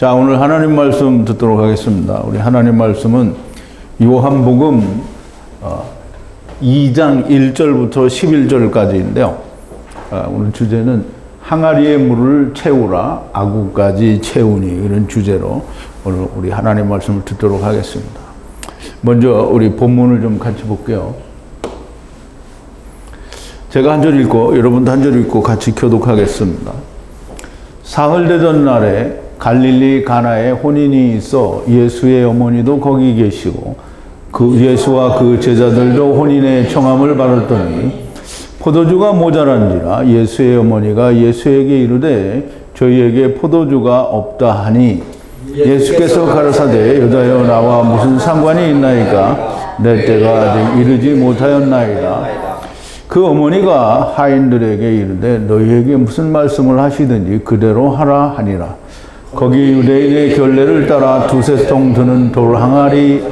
자, 오늘 하나님 말씀 듣도록 하겠습니다. 우리 하나님 말씀은 요한복음 2장 1절부터 11절까지인데요. 오늘 주제는 항아리의 물을 채우라, 아구까지 채우니, 이런 주제로 오늘 우리 하나님 말씀을 듣도록 하겠습니다. 먼저 우리 본문을 좀 같이 볼게요. 제가 한 절 읽고 여러분도 한 절 읽고 같이 교독하겠습니다. 사흘 되던 날에 갈릴리 가나에 혼인이 있어 예수의 어머니도 거기 계시고 그 예수와 그 제자들도 혼인의 청함을 받았더니 포도주가 모자란지라 예수의 어머니가 예수에게 이르되 저희에게 포도주가 없다 하니 예수께서 가라사대 여자여 나와 무슨 상관이 있나이까 내 때가 아직 이르지 못하였나이다. 그 어머니가 하인들에게 이르되 너희에게 무슨 말씀을 하시든지 그대로 하라 하니라. 거기 유대인의 결례를 따라 두세 통 드는 돌 항아리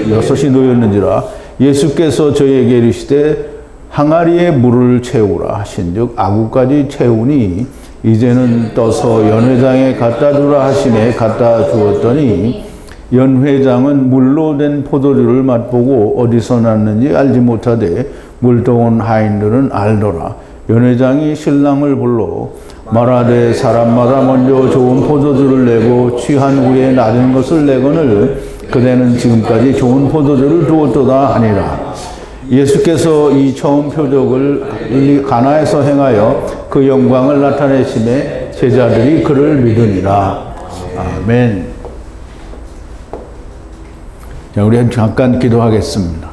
6이 놓였는지라 예수께서 저희에게 이르시되 항아리에 물을 채우라 하신즉 아구까지 채우니 이제는 떠서 연회장에 갖다 주라 하시매 갖다 주었더니 연회장은 물로 된 포도주를 맛보고 어디서 났는지 알지 못하되 물떠온 하인들은 알더라. 연회장이 신랑을 불러 말하되 사람마다 먼저 좋은 포도주를 내고 취한 후에 낮은 것을 내거늘 그대는 지금까지 좋은 포도주를 두었도다 하니라. 예수께서 이 처음 표적을 가나에서 행하여 그 영광을 나타내심에 제자들이 그를 믿으니라. 아멘. 자, 우리 잠깐 기도하겠습니다.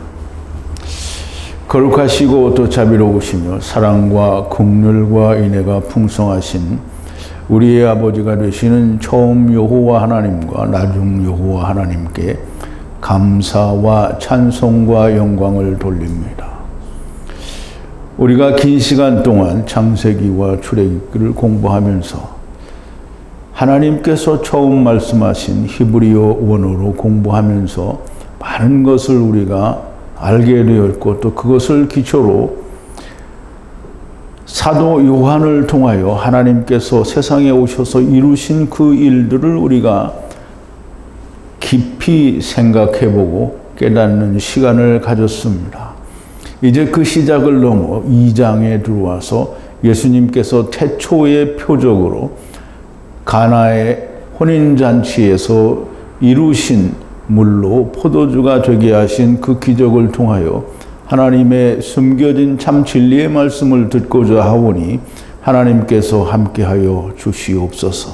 거룩하시고 또 자비로우시며 사랑과 긍휼과 인애가 풍성하신 우리의 아버지가 되시는 처음 여호와 하나님과 나중 여호와 하나님께 감사와 찬송과 영광을 돌립니다. 우리가 긴 시간 동안 창세기와 출애굽기를 공부하면서 하나님께서 처음 말씀하신 히브리어 원어로 공부하면서 많은 것을 우리가 알게 되었고 또 그것을 기초로 사도 요한을 통하여 하나님께서 세상에 오셔서 이루신 그 일들을 우리가 깊이 생각해보고 깨닫는 시간을 가졌습니다. 이제 그 시작을 넘어 2장에 들어와서 예수님께서 태초의 표적으로 가나의 혼인잔치에서 이루신 물로 포도주가 되게 하신 그 기적을 통하여 하나님의 숨겨진 참 진리의 말씀을 듣고자 하오니 하나님께서 함께하여 주시옵소서.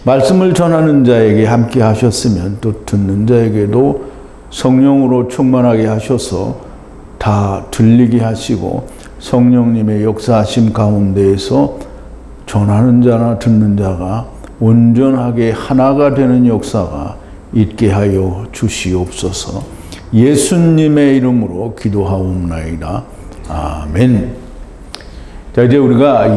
말씀을 전하는 자에게 함께 하셨으면 또 듣는 자에게도 성령으로 충만하게 하셔서 다 들리게 하시고 성령님의 역사하심 가운데에서 전하는 자나 듣는 자가 온전하게 하나가 되는 역사가 있게 하여 주시옵소서. 예수님의 이름으로 기도하옵나이다. 아멘. 자, 이제 우리가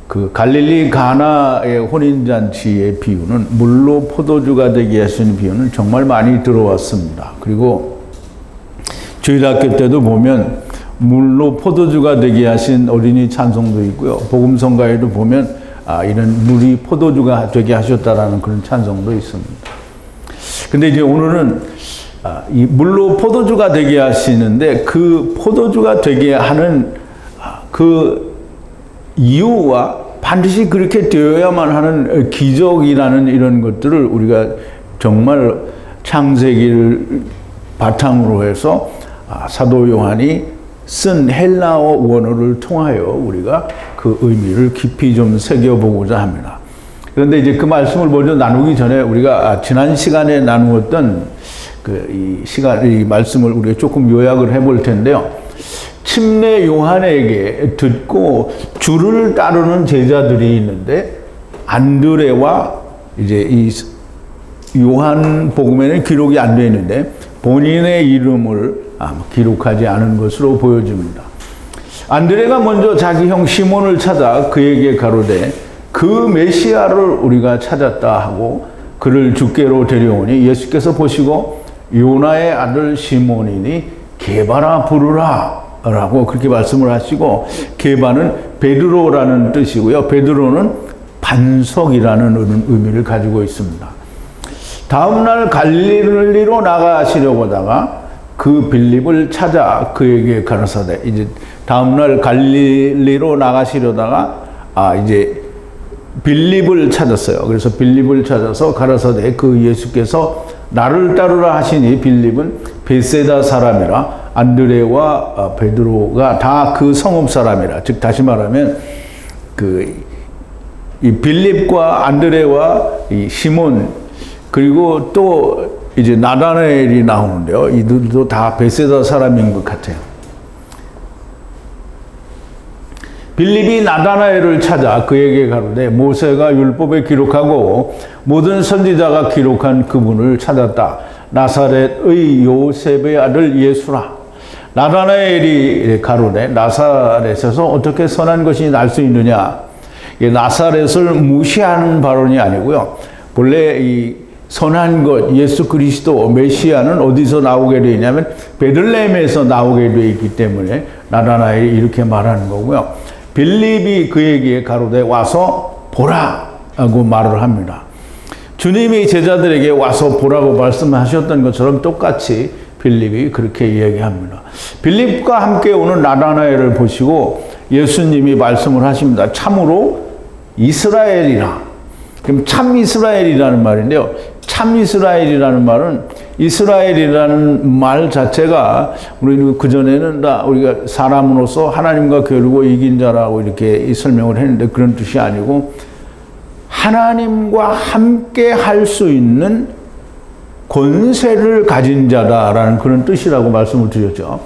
그 갈릴리 가나의 혼인잔치의 비유는 물로 포도주가 되게 하시는 비유는 정말 많이 들어왔습니다. 그리고 저희 학교 때도 보면 물로 포도주가 되게 하신 어린이 찬송도 있고요. 복음성가에도 보면 이런 물이 포도주가 되게 하셨다라는 그런 찬송도 있습니다. 근데 이제 오늘은 이 물로 포도주가 되게 하시는데 그 포도주가 되게 하는 그 이유와 반드시 그렇게 되어야만 하는 기적이라는 이런 것들을 우리가 정말 창세기를 바탕으로 해서 사도 요한이 쓴 헬라어 원어를 통하여 우리가 그 의미를 깊이 좀 새겨보고자 합니다. 그런데 이제 그 말씀을 먼저 나누기 전에 우리가 지난 시간에 나누었던 이 말씀을 우리가 조금 요약을 해볼 텐데요. 침례 요한에게 듣고 주를 따르는 제자들이 있는데 안드레와 이제 이 요한 복음에는 기록이 안 되어 있는데 본인의 이름을 기록하지 않은 것으로 보여집니다. 안드레가 먼저 자기 형 시몬을 찾아 그에게 가로되 그 메시아를 우리가 찾았다 하고 그를 주께로 데려오니 예수께서 보시고 요나의 아들 시몬이니 게바라 부르라 라고 그렇게 말씀을 하시고 게바는 베드로라는 뜻이고요. 베드로는 반석이라는 의미를 가지고 있습니다. 다음날 갈릴리로 나가시려고 하다가 그 빌립을 찾아 그에게 가라사대, 이제 다음날 갈릴리로 나가시려다가 이제 빌립을 찾았어요. 그래서 빌립을 찾아서 가라사대 그 예수께서 나를 따르라 하시니 빌립은 베세다 사람이라 안드레와 베드로가 다 그 성읍 사람이라. 즉 다시 말하면 이 빌립과 안드레와 이 시몬 그리고 또 이제 나다나엘이 나오는데요. 이들도 다 베세다 사람인 것 같아요. 빌립이 나다나엘을 찾아 그에게 가로되 모세가 율법에 기록하고 모든 선지자가 기록한 그분을 찾았다. 나사렛의 요셉의 아들 예수라. 나다나엘이 가로되 나사렛에서 어떻게 선한 것이 날 수 있느냐. 나사렛을 무시하는 발언이 아니고요. 본래 이 선한 것, 예수 그리스도 메시아는 어디서 나오게 되어 있냐면 베들레헴에서 나오게 되어 있기 때문에 나다나엘이 이렇게 말하는 거고요. 빌립이 그에게 가로되 와서 보라 하고 말을 합니다. 주님이 제자들에게 와서 보라고 말씀하셨던 것처럼 똑같이 빌립이 그렇게 이야기합니다. 빌립과 함께 오는 나다나엘을 보시고 예수님이 말씀을 하십니다. 참으로 이스라엘이라. 그럼 참 이스라엘이라는 말인데요. 참 이스라엘이라는 말은 이스라엘이라는 말 자체가 우리 그전에는 다 우리가 사람으로서 하나님과 겨루고 이긴 자라고 이렇게 설명을 했는데 그런 뜻이 아니고 하나님과 함께 할 수 있는 권세를 가진 자다라는 그런 뜻이라고 말씀을 드렸죠.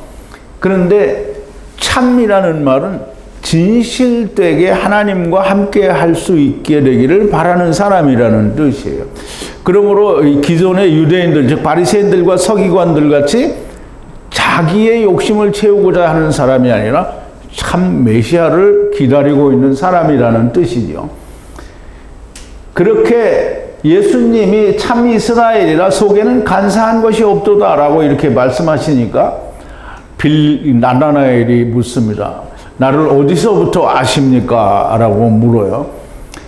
그런데 참이라는 말은 진실되게 하나님과 함께 할 수 있게 되기를 바라는 사람이라는 뜻이에요. 그러므로 기존의 유대인들, 즉 바리새인들과 서기관들 같이 자기의 욕심을 채우고자 하는 사람이 아니라 참 메시아를 기다리고 있는 사람이라는 뜻이죠. 그렇게 예수님이 참 이스라엘이라 속에는 간사한 것이 없도다라고 이렇게 말씀하시니까 나다나엘이 묻습니다. 나를 어디서부터 아십니까? 라고 물어요.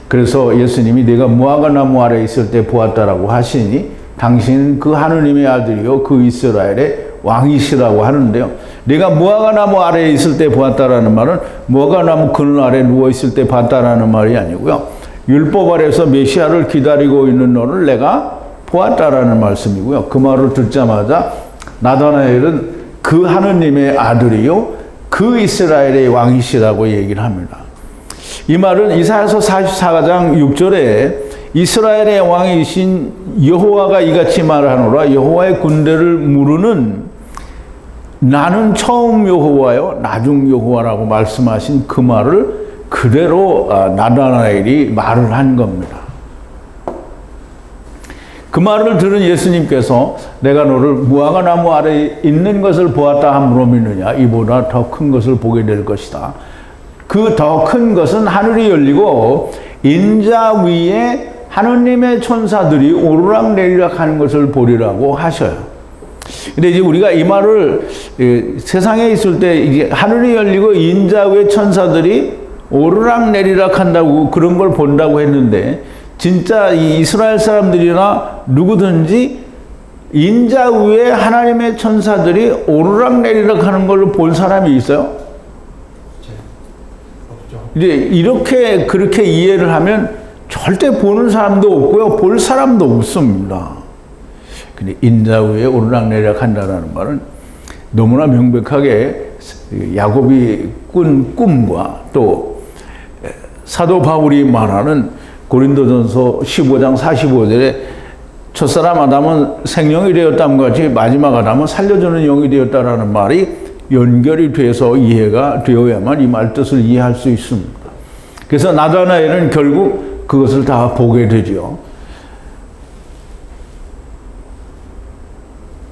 그래서 예수님이 내가 무화과 나무 아래 있을 때 보았다라고 하시니 당신은 그 하느님의 아들이요 그 이스라엘의 왕이시라고 하는데요. 내가 무화과 나무 아래 있을 때 보았다라는 말은 무화과 나무 그늘 아래 누워 있을 때 봤다라는 말이 아니고요. 율법 아래서 메시아를 기다리고 있는 너를 내가 보았다라는 말씀이고요. 그 말을 듣자마자 나다나엘은 그 하느님의 아들이요 그 이스라엘의 왕이시라고 얘기를 합니다. 이 말은 이사야서 44장 6절에 이스라엘의 왕이신 여호와가 이같이 말하노라. 여호와의 군대를 무르는 나는 처음 여호와요 나중 여호와라고 말씀하신 그 말을 그대로 나다나엘이 말을 한 겁니다. 그 말을 들은 예수님께서 내가 너를 무화과 나무 아래 있는 것을 보았다 함으로 믿느냐. 이보다 더 큰 것을 보게 될 것이다. 그 더 큰 것은 하늘이 열리고 인자 위에 하느님의 천사들이 오르락내리락 하는 것을 보리라고 하셔요. 근데 이제 우리가 이 말을 세상에 있을 때 이제 하늘이 열리고 인자 위에 천사들이 오르락내리락 한다고 그런 걸 본다고 했는데 진짜 이 이스라엘 사람들이나 누구든지 인자 위에 하나님의 천사들이 오르락내리락 하는 걸 본 사람이 있어요? 이제 이렇게 그렇게 이해를 하면 절대 보는 사람도 없고요. 볼 사람도 없습니다. 근데 인자 위에 오르락내리락 한다는 말은 너무나 명백하게 야곱이 꾼 꿈과 또 사도 바울이 말하는 고린도전서 15장 45절에 첫사람 아담은 생명이 되었다는 같이 마지막 아담은 살려주는 영이 되었다라는 말이 연결이 돼서 이해가 되어야만 이 말 뜻을 이해할 수 있습니다. 그래서 나다나엘은 결국 그것을 다 보게 되죠.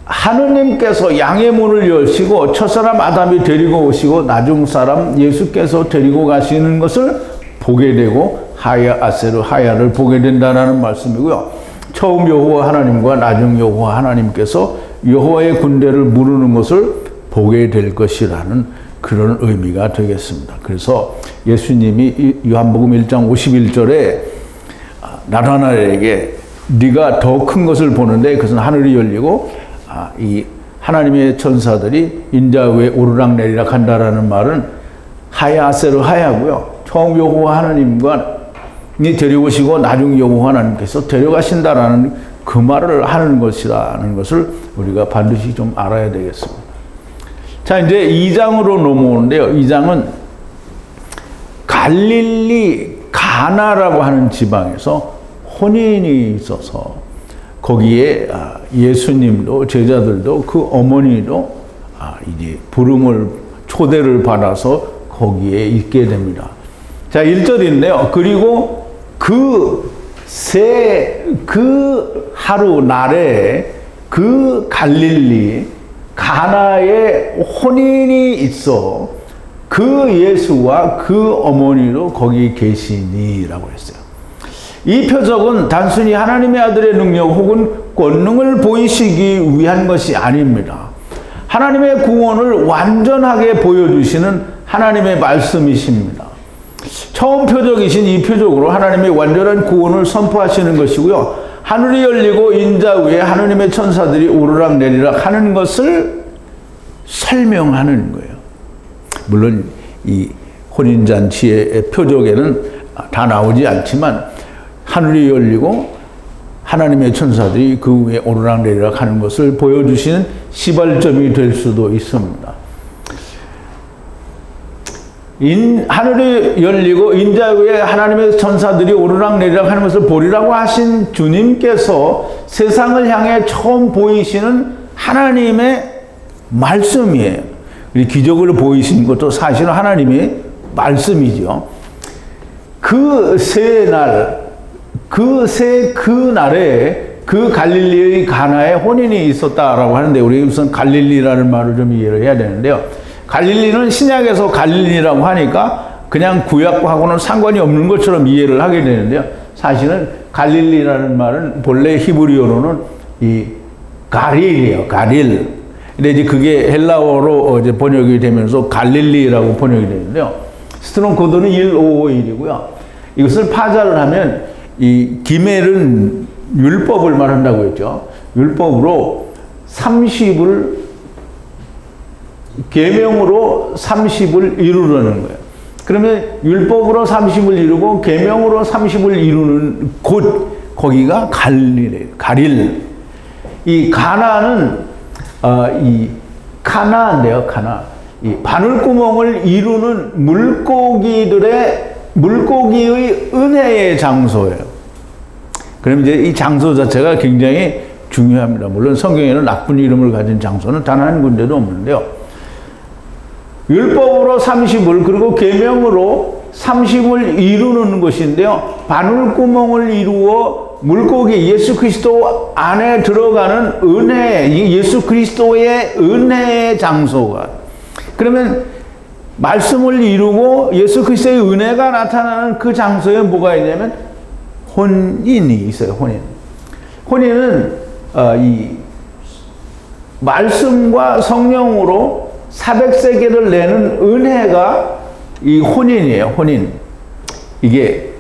하느님께서 양의 문을 여시고 첫사람 아담이 데리고 오시고 나중 사람 예수께서 데리고 가시는 것을 보게 되고 아세르 하야를 보게 된다는 말씀이고요. 처음 여호와 하나님과 나중 여호와 하나님께서 여호와의 군대를 무르는 것을 보게 될 것이라는 그런 의미가 되겠습니다. 그래서 예수님이 요한복음 1장 51절에 나타나에게 네가 더 큰 것을 보는데 그것은 하늘이 열리고 이 하나님의 천사들이 인자 위에 오르락내리락 한다라는 말은 하야세르 하야고요. 처음 여호와 하나님과 데려오시고 나중 여호와 하나님께서 데려가신다라는 그 말을 하는 것이라는 것을 우리가 반드시 좀 알아야 되겠습니다. 자, 이제 2장으로 넘어오는데요. 2장은 갈릴리 가나라고 하는 지방에서 혼인이 있어서 거기에 예수님도 제자들도 그 어머니도 이제 초대를 받아서 거기에 있게 됩니다. 자, 1절인데요. 그리고 그 하루 날에 그 갈릴리 가나에 혼인이 있어 그 예수와 그 어머니도 거기 계시니라고 했어요. 이 표적은 단순히 하나님의 아들의 능력 혹은 권능을 보이시기 위한 것이 아닙니다. 하나님의 구원을 완전하게 보여주시는 하나님의 말씀이십니다. 처음 표적이신 이 표적으로 하나님의 완전한 구원을 선포하시는 것이고요. 하늘이 열리고 인자 위에 하나님의 천사들이 오르락내리락 하는 것을 설명하는 거예요. 물론 이 혼인잔치의 표적에는 다 나오지 않지만 하늘이 열리고 하나님의 천사들이 그 위에 오르락내리락 하는 것을 보여주시는 시발점이 될 수도 있습니다. 하늘이 열리고 인자 위에 하나님의 천사들이 오르락내리락 하는 것을 보리라고 하신 주님께서 세상을 향해 처음 보이시는 하나님의 말씀이에요. 기적을 보이신 것도 사실은 하나님의 말씀이죠. 그날에 그 갈릴리의 가나에 혼인이 있었다라고 하는데 우리 우선 갈릴리라는 말을 좀 이해를 해야 되는데요. 갈릴리는 신약에서 갈릴리라고 하니까 그냥 구약하고는 상관이 없는 것처럼 이해를 하게 되는데요. 사실은 갈릴리라는 말은 본래 히브리어로는 이 가릴이에요. 가릴. 근데 이제 그게 헬라어로 이제 번역이 되면서 갈릴리라고 번역이 되는데요. 스트롱 코드는 1551이고요. 이것을 파자를 하면 이 기멜은 율법을 말한다고 했죠. 율법으로 30을 계명으로 30을 이루려는 거예요. 그러면 율법으로 30을 이루고 계명으로 30을 이루는 곳 거기가 갈릴이에요. 가릴. 이 가나는 이 카나인데요. 카나. 이 바늘구멍을 이루는 물고기의 은혜의 장소예요. 그럼 이제 이 장소 자체가 굉장히 중요합니다. 물론 성경에는 나쁜 이름을 가진 장소는 단 한 군데도 없는데요. 율법으로 30을 그리고 계명으로 30을 이루는 것인데요. 바늘구멍을 이루어 물고기 예수 그리스도 안에 들어가는 은혜, 예수 그리스도의 은혜의 장소가. 그러면 말씀을 이루고 예수 그리스도의 은혜가 나타나는 그 장소에 뭐가 있냐면 혼인이 있어요. 혼인은 이 말씀과 성령으로 400세계를 내는 은혜가 이 혼인이에요. 혼인. 이게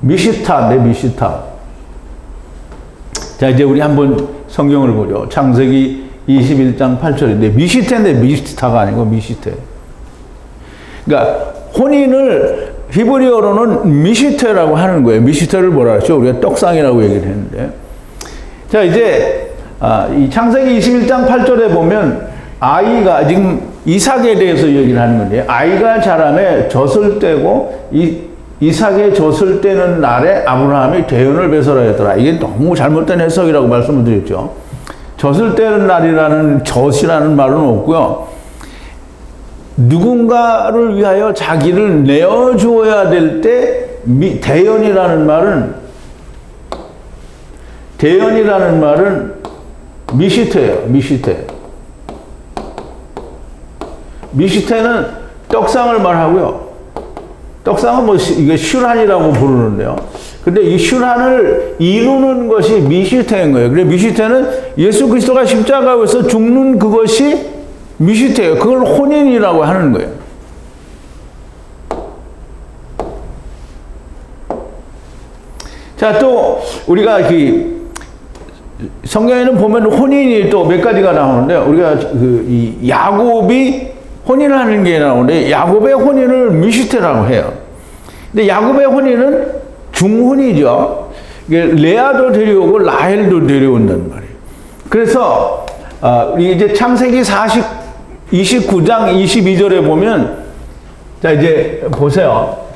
미시타. 자, 이제 우리 한번 성경을 보죠. 창세기 21장 8절인데 미시테인데 미시타가 아니고 미시테. 그러니까 혼인을 히브리어로는 미시테라고 하는 거예요. 미시테를 뭐라 하죠? 우리가 떡상이라고 얘기를 했는데. 자, 이제 이 창세기 21장 8절에 보면 아이가 지금 이삭에 대해서 얘기를 하는 건데 아이가 자라매 젖을 떼고 이삭의 젖을 떼는 날에 아브라함이 대언을 배설하였더라. 이게 너무 잘못된 해석이라고 말씀을 드렸죠. 젖을 떼는 날이라는 젖이라는 말은 없고요. 누군가를 위하여 자기를 내어주어야 될 때 대언이라는 말은 미시테예요. 미시테는 떡상을 말하고요. 떡상은 뭐 이게 슈란이라고 부르는데요. 근데 이 슈란을 이루는 것이 미시테인 거예요. 그래 미시테는 예수 그리스도가 십자가에서 죽는 그것이 미시테예요. 그걸 혼인이라고 하는 거예요. 자, 또 우리가 성경에는 보면 혼인이 또 몇 가지가 나오는데, 우리가 이 야곱이 혼인을 하는 게 나오는데, 야곱의 혼인을 미시테라고 해요. 근데 야곱의 혼인은 중혼이죠. 레아도 데려오고 라헬도 데려온단 말이에요. 그래서 우리 이제 창세기 29장 22절에 보면, 자 이제 보세요.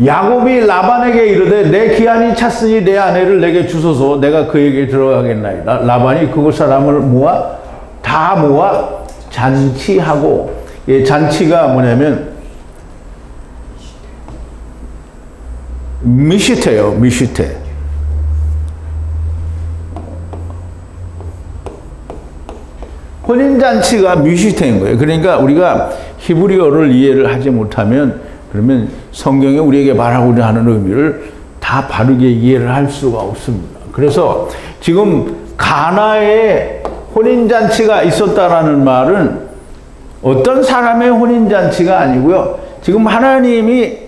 야곱이 라반에게 이르되 내 기한이 찼으니 내 아내를 내게 주소서 내가 그에게 들어가겠나이다. 라반이 그곳 사람을 다 모아 잔치하고, 잔치가 뭐냐면 미시테요, 미시테. 혼인잔치가 미시테인 거예요. 그러니까 우리가 히브리어를 이해를 하지 못하면, 그러면 성경이 우리에게 말하고자 하는 의미를 다 바르게 이해를 할 수가 없습니다. 그래서 지금 가나에 혼인잔치가 있었다라는 말은 어떤 사람의 혼인잔치가 아니고요. 지금 하나님이,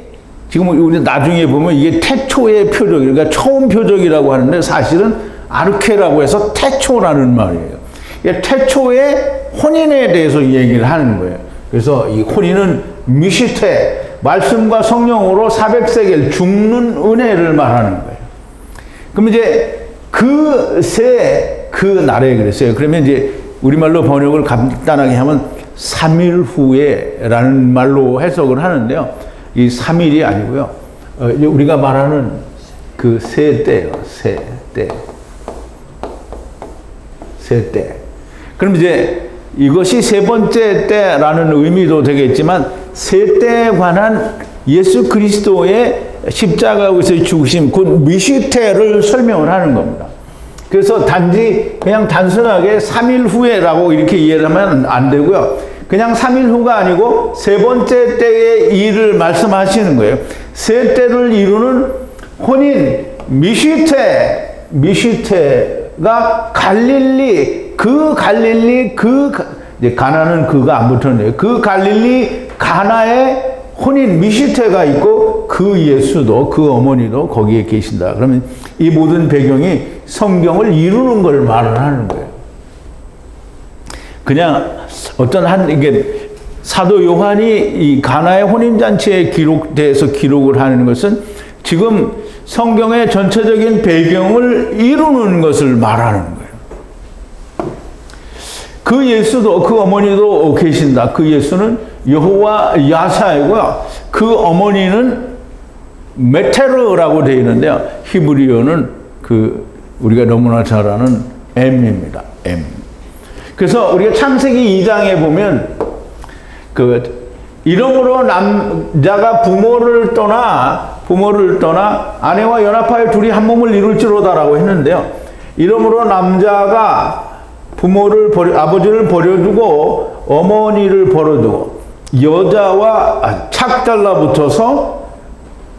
지금 우리 나중에 보면 이게 태초의 표적, 그러니까 처음 표적이라고 하는데 사실은 아르케라고 해서 태초라는 말이에요. 태초의 혼인에 대해서 얘기를 하는 거예요. 그래서 이 혼인은 미시테, 말씀과 성령으로 400세겔 죽는 은혜를 말하는 거예요. 그럼 이제 그 날에 그랬어요. 그러면 이제 우리말로 번역을 간단하게 하면 3일 후에라는 말로 해석을 하는데요. 이 3일이 아니고요. 이제 우리가 말하는 그 세 때예요. 세 때. 그럼 이제 이것이 세 번째 때라는 의미도 되겠지만, 세 때에 관한 예수 그리스도의 십자가에서의 죽으심, 곧 미시테를 설명을 하는 겁니다. 그래서 단지 그냥 단순하게 3일 후에라고 이렇게 이해를 하면 안 되고요. 그냥 3일 후가 아니고 세 번째 때의 일을 말씀하시는 거예요. 세 때를 이루는 혼인, 미시테가 갈릴리, 이제 가나는 그가 안 붙었네요. 그 갈릴리 가나에 혼인 미시테가 있고, 그 예수도, 그 어머니도 거기에 계신다. 그러면 이 모든 배경이 성경을 이루는 걸 말을 하는 거예요. 그냥 이게 사도 요한이 이 가나의 혼인잔치에 대해서 기록을 하는 것은 지금 성경의 전체적인 배경을 이루는 것을 말하는 거예요. 그 예수도, 그 어머니도 계신다. 그 예수는 여호와 야사이고요. 그 어머니는 메테르라고 되어 있는데요. 히브리어는 우리가 너무나 잘 아는 M입니다. M. 그래서 우리가 창세기 2장에 보면 이러므로 남자가 부모를 떠나 아내와 연합하여 둘이 한 몸을 이룰지로다라고 했는데요. 이러므로 남자가 아버지를 버려두고 어머니를 버려두고 여자와 착 달라붙어서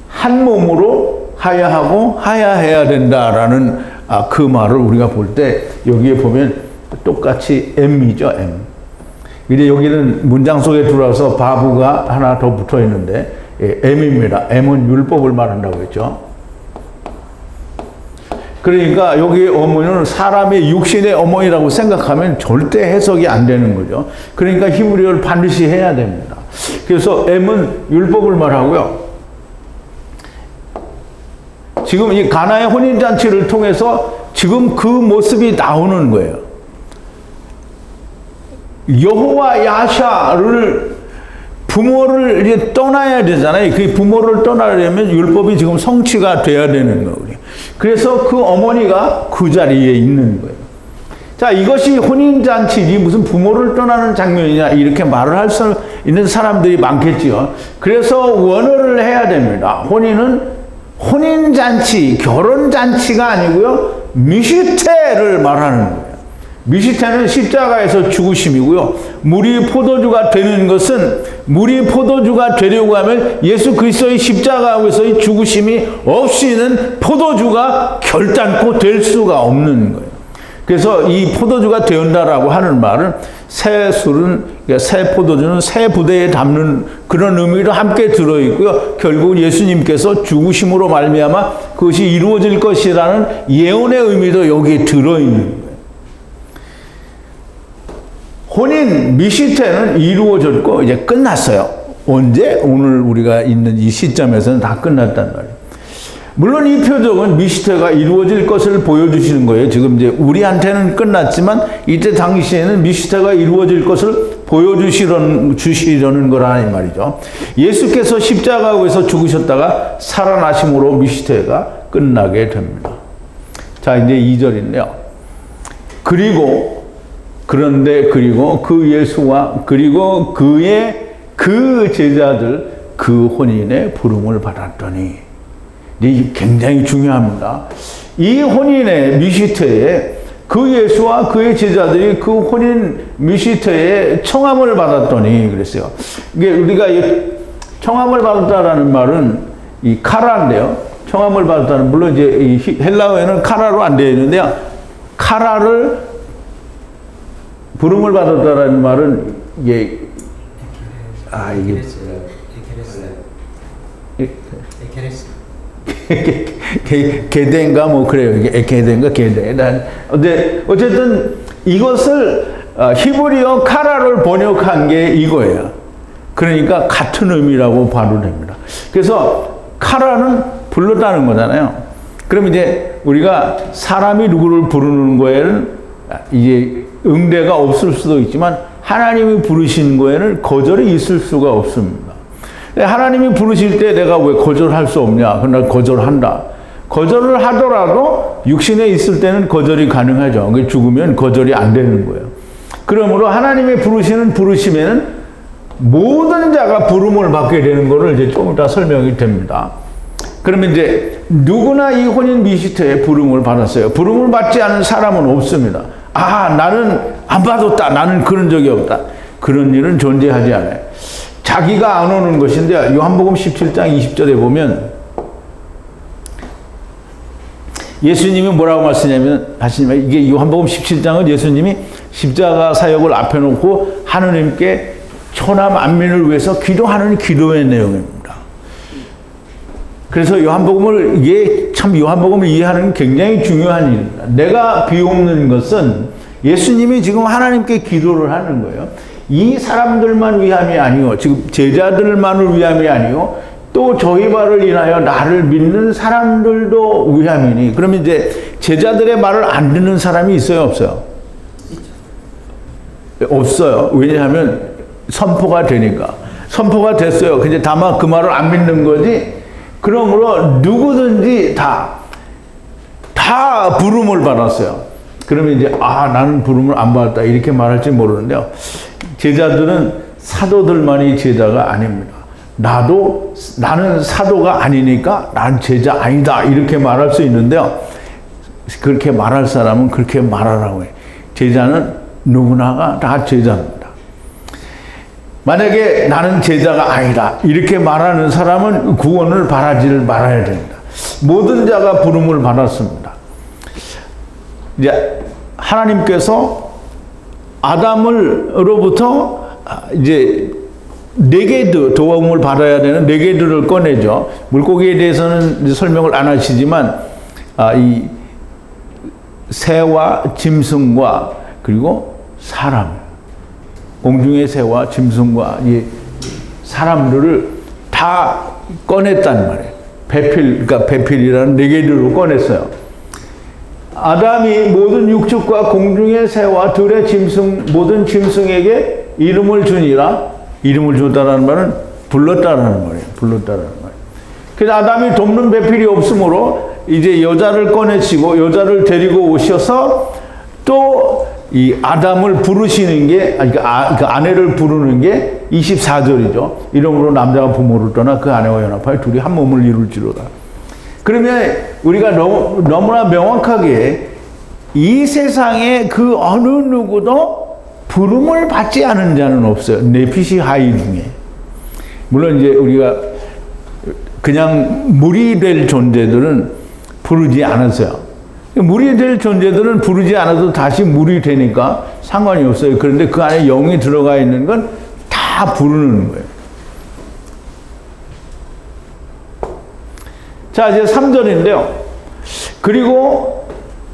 한 몸으로 하야해야 된다라는 그 말을 우리가 볼 때 여기에 보면 똑같이 M이죠, M. 근데 여기는 문장 속에 들어와서 바브가 하나 더 붙어 있는데 M입니다. M은 율법을 말한다고 했죠. 그러니까 여기 어머니는 사람의 육신의 어머니라고 생각하면 절대 해석이 안 되는 거죠. 그러니까 히브리어를 반드시 해야 됩니다. 그래서 M은 율법을 말하고요. 지금 이 가나의 혼인잔치를 통해서 지금 그 모습이 나오는 거예요. 여호와 야샤를 부모를 이제 떠나야 되잖아요. 그 부모를 떠나려면 율법이 지금 성취가 돼야 되는 거예요. 그래서 그 어머니가 그 자리에 있는 거예요. 자, 이것이 혼인잔치지 무슨 부모를 떠나는 장면이냐 이렇게 말을 할 수 있는 사람들이 많겠지요. 그래서 원어를 해야 됩니다. 혼인은 혼인잔치, 결혼잔치가 아니고요. 미시테를 말하는 거예요. 미시테는 십자가에서 죽으심이고요. 물이 포도주가 되는 것은 물이 포도주가 되려고 하면 예수 그리스도의 십자가에서의 죽으심이 없이는 포도주가 결단코 될 수가 없는 거예요. 그래서 이 포도주가 되었다라고 하는 말은 새 술은, 그러니까 새 포도주는 새 부대에 담는 그런 의미도 함께 들어있고요. 결국 예수님께서 죽으심으로 말미암아 그것이 이루어질 것이라는 예언의 의미도 여기에 들어있는 거예요. 혼인 미시태는 이루어졌고 이제 끝났어요. 언제? 오늘 우리가 있는 이 시점에서는 다 끝났단 말이에요. 물론 이 표적은 미시태가 이루어질 것을 보여주시는 거예요. 지금 이제 우리한테는 끝났지만 이때 당시에는 미시태가 이루어질 것을 보여주시려는 거라 이 말이죠. 예수께서 십자가에서 죽으셨다가 살아나심으로 미시태가 끝나게 됩니다. 자, 이제 2절인데요. 그런데 그 예수와 그리고 그의 그 제자들 그 혼인의 부름을 받았더니, 이게 굉장히 중요합니다. 이 혼인의 미시태에 그 예수와 그의 제자들이 그 혼인 미시태에 청함을 받았더니 그랬어요. 이게 우리가 청함을 받았다라는 말은 이 카라인데요. 청함을 받았다는, 물론 이제 이 헬라어에는 카라로 안 되어 있는데요. 카라를 부름을 받았다라는 말은 이게 게데인가 뭐 그래요. 이게 게데인가 게데. 근데 어쨌든 이것을 히브리어 카라를 번역한 게 이거예요. 그러니까 같은 의미라고 봐도 됩니다. 그래서 카라는 불렀다는 거잖아요. 그럼 이제 우리가 사람이 누구를 부르는 거에는 이제 응대가 없을 수도 있지만 하나님이 부르신 거에는 거절이 있을 수가 없습니다. 하나님이 부르실 때 내가 왜 거절할 수 없냐? 그러나 거절한다. 거절을 하더라도 육신에 있을 때는 거절이 가능하죠. 죽으면 거절이 안 되는 거예요. 그러므로 하나님의 부르심에는 모든 자가 부름을 받게 되는 것을 이제 좀 이따 설명이 됩니다. 그러면 이제 누구나 이 혼인 미시태에 부름을 받았어요. 부름을 받지 않은 사람은 없습니다. 나는 안 받았다. 나는 그런 적이 없다. 그런 일은 존재하지 않아요. 자기가 안 오는 것인데 요한복음 17장 20절에 보면 예수님이 뭐라고 하시냐면 이게 요한복음 17장은 예수님이 십자가 사역을 앞에 놓고 하느님께 천하 만민을 위해서 기도하는 기도의 내용입니다. 그래서 요한복음을 이해하는 게 굉장히 중요한 일입니다. 내가 비옵는 것은 예수님이 지금 하나님께 기도를 하는 거예요. 이 사람들만 위함이 아니요, 지금 제자들만을 위함이 아니요, 또 저희 말을 인하여 나를 믿는 사람들도 위함이니. 그러면 이제 제자들의 말을 안 듣는 사람이 있어요, 없어요? 없어요. 왜냐하면 선포가 되니까. 선포가 됐어요. 근데 다만 그 말을 안 믿는 거지. 그러므로 누구든지 다 부름을 받았어요. 그러면 이제 나는 부름을 안 받았다 이렇게 말할지 모르는데요. 제자들은 사도들만이 제자가 아닙니다. 나는 사도가 아니니까 난 제자 아니다 이렇게 말할 수 있는데요. 그렇게 말할 사람은 그렇게 말하라고 해요. 제자는 누구나가 다 제자입니다. 만약에 나는 제자가 아니다 이렇게 말하는 사람은 구원을 바라지를 말아야 됩니다. 모든 자가 부름을 받았습니다. 이제 하나님께서 아담으로부터 이제 네게드 도움을 받아야 되는 네게드를 꺼내죠. 물고기에 대해서는 설명을 안 하시지만 이 새와 짐승과 그리고 사람, 공중의 새와 짐승과 이 사람들을 다 꺼냈단 말이에요. 그러니까 배필이라는 네게드로 꺼냈어요. 아담이 모든 육축과 공중의 새와 들의 짐승 모든 짐승에게 이름을 주니라. 이름을 줬다라는 말은 불렀다라는 말이에요. 불렀다라는 말. 그래서 아담이 돕는 배필이 없으므로 이제 여자를 꺼내시고 여자를 데리고 오셔서 또 이 아담을 부르시는 게, 그 아내를 부르는 게 24절이죠. 이러므로 남자가 부모를 떠나 그 아내와 연합하여 둘이 한 몸을 이룰지로다. 그러면 우리가 너무나 명확하게 이 세상에 그 어느 누구도 부름을 받지 않은 자는 없어요. 네피시 하이 중에. 물론 이제 우리가 그냥 물이 될 존재들은 부르지 않았어요. 물이 될 존재들은 부르지 않아도 다시 물이 되니까 상관이 없어요. 그런데 그 안에 영이 들어가 있는 건 다 부르는 거예요. 자, 이제 3절인데요. 그리고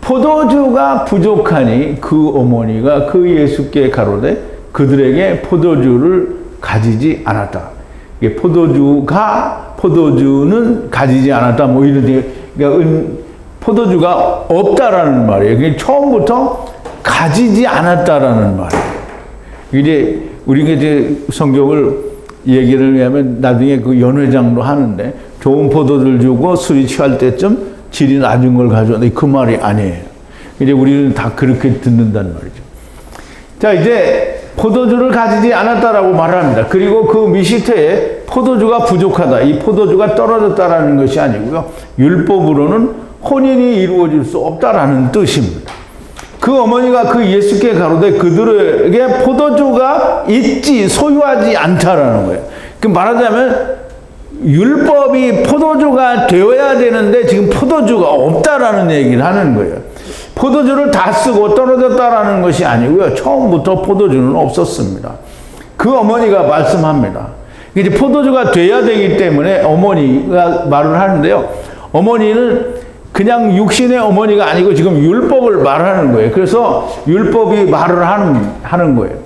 포도주가 부족하니 그 어머니가 그 예수께 가로되 그들에게 포도주를 가지지 않았다. 이게 포도주는 가지지 않았다. 뭐 이런, 그러니까 포도주가 없다라는 말이에요. 그게 처음부터 가지지 않았다라는 말이에요. 이제 우리가 이제 성경을 얘기를 하면 나중에 그 연회장도 하는데 좋은 포도를 주고 술이 취할 때쯤 질이 낮은 걸 가져왔는데 그 말이 아니에요. 이제 우리는 다 그렇게 듣는단 말이죠. 자, 이제 포도주를 가지지 않았다라고 말을 합니다. 그리고 그 미시트에 포도주가 부족하다. 이 포도주가 떨어졌다라는 것이 아니고요. 율법으로는 혼인이 이루어질 수 없다라는 뜻입니다. 그 어머니가 그 예수께 가로되 그들에게 포도주가 있지 소유하지 않다라는 거예요. 그 말하자면 율법이 포도주가 되어야 되는데 지금 포도주가 없다라는 얘기를 하는 거예요. 포도주를 다 쓰고 떨어졌다라는 것이 아니고요. 처음부터 포도주는 없었습니다. 그 어머니가 말씀합니다. 이제 포도주가 돼야 되기 때문에 어머니가 말을 하는데요. 어머니는 그냥 육신의 어머니가 아니고 지금 율법을 말하는 거예요. 그래서 율법이 말을 하는 거예요.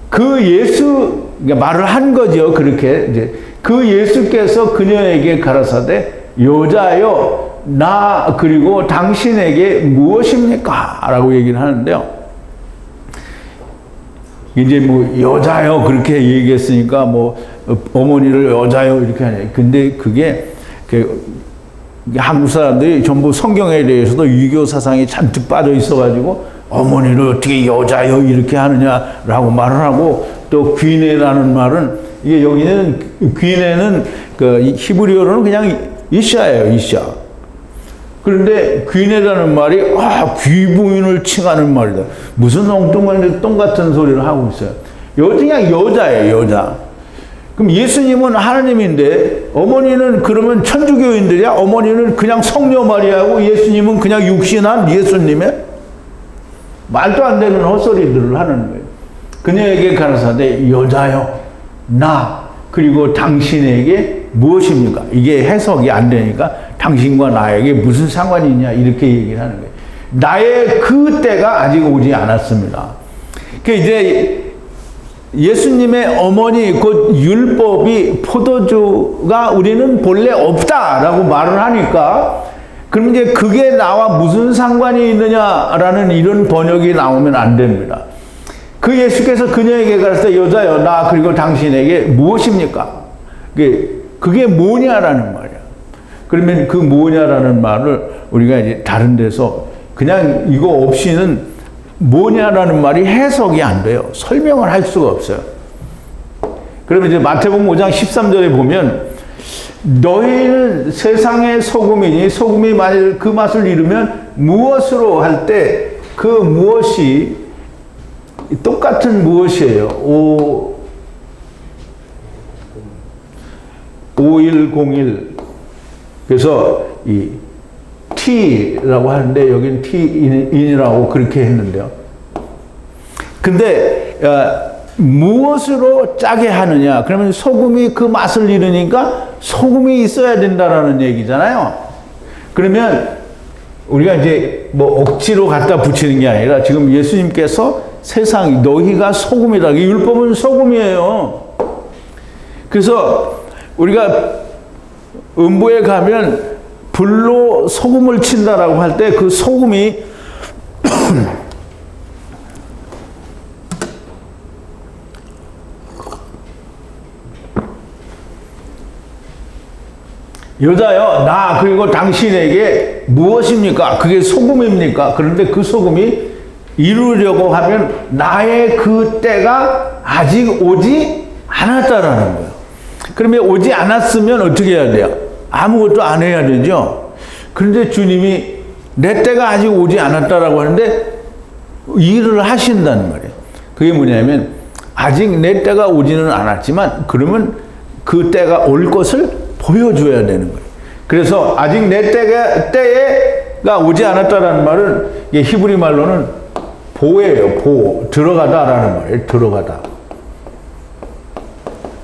그 예수, 말을 한 거죠. 그렇게 이제 그 예수께서 그녀에게 가라사대 여자여 나 그리고 당신에게 무엇입니까? 라고 얘기를 하는데요. 이제 뭐 여자여 그렇게 얘기했으니까 뭐 어머니를 여자여 이렇게 하네. 근데 그게 한국 사람들이 전부 성경에 대해서도 유교 사상이 잔뜩 빠져 있어가지고 어머니를 어떻게 여자여 이렇게 하느냐라고 말을 하고 또 귀내라는 말은 이게 여기는 귀내는 그 히브리어로는 그냥 이샤예요, 이샤. 그런데 귀내라는 말이 귀부인을 칭하는 말이다. 무슨 엉뚱한 똥 같은 소리를 하고 있어요. 그냥 여자예요, 여자. 그럼 예수님은 하나님인데 어머니는 그러면 천주교인들이야? 어머니는 그냥 성녀 마리아고 예수님은 그냥 육신한 예수님의 말도 안 되는 헛소리들을 하는 거예요. 그녀에게 가라사대 여자여 나 그리고 당신에게 무엇입니까? 이게 해석이 안 되니까 당신과 나에게 무슨 상관이 있냐 이렇게 얘기를 하는 거예요. 나의 그 때가 아직 오지 않았습니다. 그 이제 예수님의 어머니 곧 율법이 포도주가 우리는 본래 없다라고 말을 하니까 그럼 이제 그게 나와 무슨 상관이 있느냐라는 이런 번역이 나오면 안 됩니다. 그 예수께서 그녀에게 가서 여자여 나 그리고 당신에게 무엇입니까? 그게 뭐냐라는 말이야. 그러면 그 뭐냐라는 말을 우리가 이제 다른 데서 그냥 이거 없이는 뭐냐라는 말이 해석이 안 돼요. 설명을 할 수가 없어요. 그러면 이제 마태복음 5장 13절에 보면 너희는 세상의 소금이니 소금이 만일 그 맛을 잃으면 무엇으로 할 때 그 무엇이 똑같은 무엇이에요? 5101 그래서 이 T라고 하는데 여기는 T인이라고 그렇게 했는데요. 근데 무엇으로 짜게 하느냐? 그러면 소금이 그 맛을 잃으니까 소금이 있어야 된다라는 얘기잖아요. 그러면 우리가 이제 뭐 억지로 갖다 붙이는 게 아니라 지금 예수님께서 세상 너희가 소금이다. 율법은 소금이에요. 그래서 우리가 음부에 가면 불로 소금을 친다라고 할 때 그 소금이 여자여 나 그리고 당신에게 무엇입니까? 그게 소금입니까? 그런데 그 소금이 이루려고 하면 나의 그 때가 아직 오지 않았다라는 거예요. 그러면 오지 않았으면 어떻게 해야 돼요? 아무것도 안 해야 되죠. 그런데 주님이 내 때가 아직 오지 않았다라고 하는데 일을 하신다는 말이에요. 그게 뭐냐면 아직 내 때가 오지는 않았지만 그러면 그 때가 올 것을 보여줘야 되는 거예요. 그래서 아직 내 때에 때가 오지 않았다라는 말은 이게 히브리 말로는 보예요. 보. 들어가다라는 말이에요. 들어가다.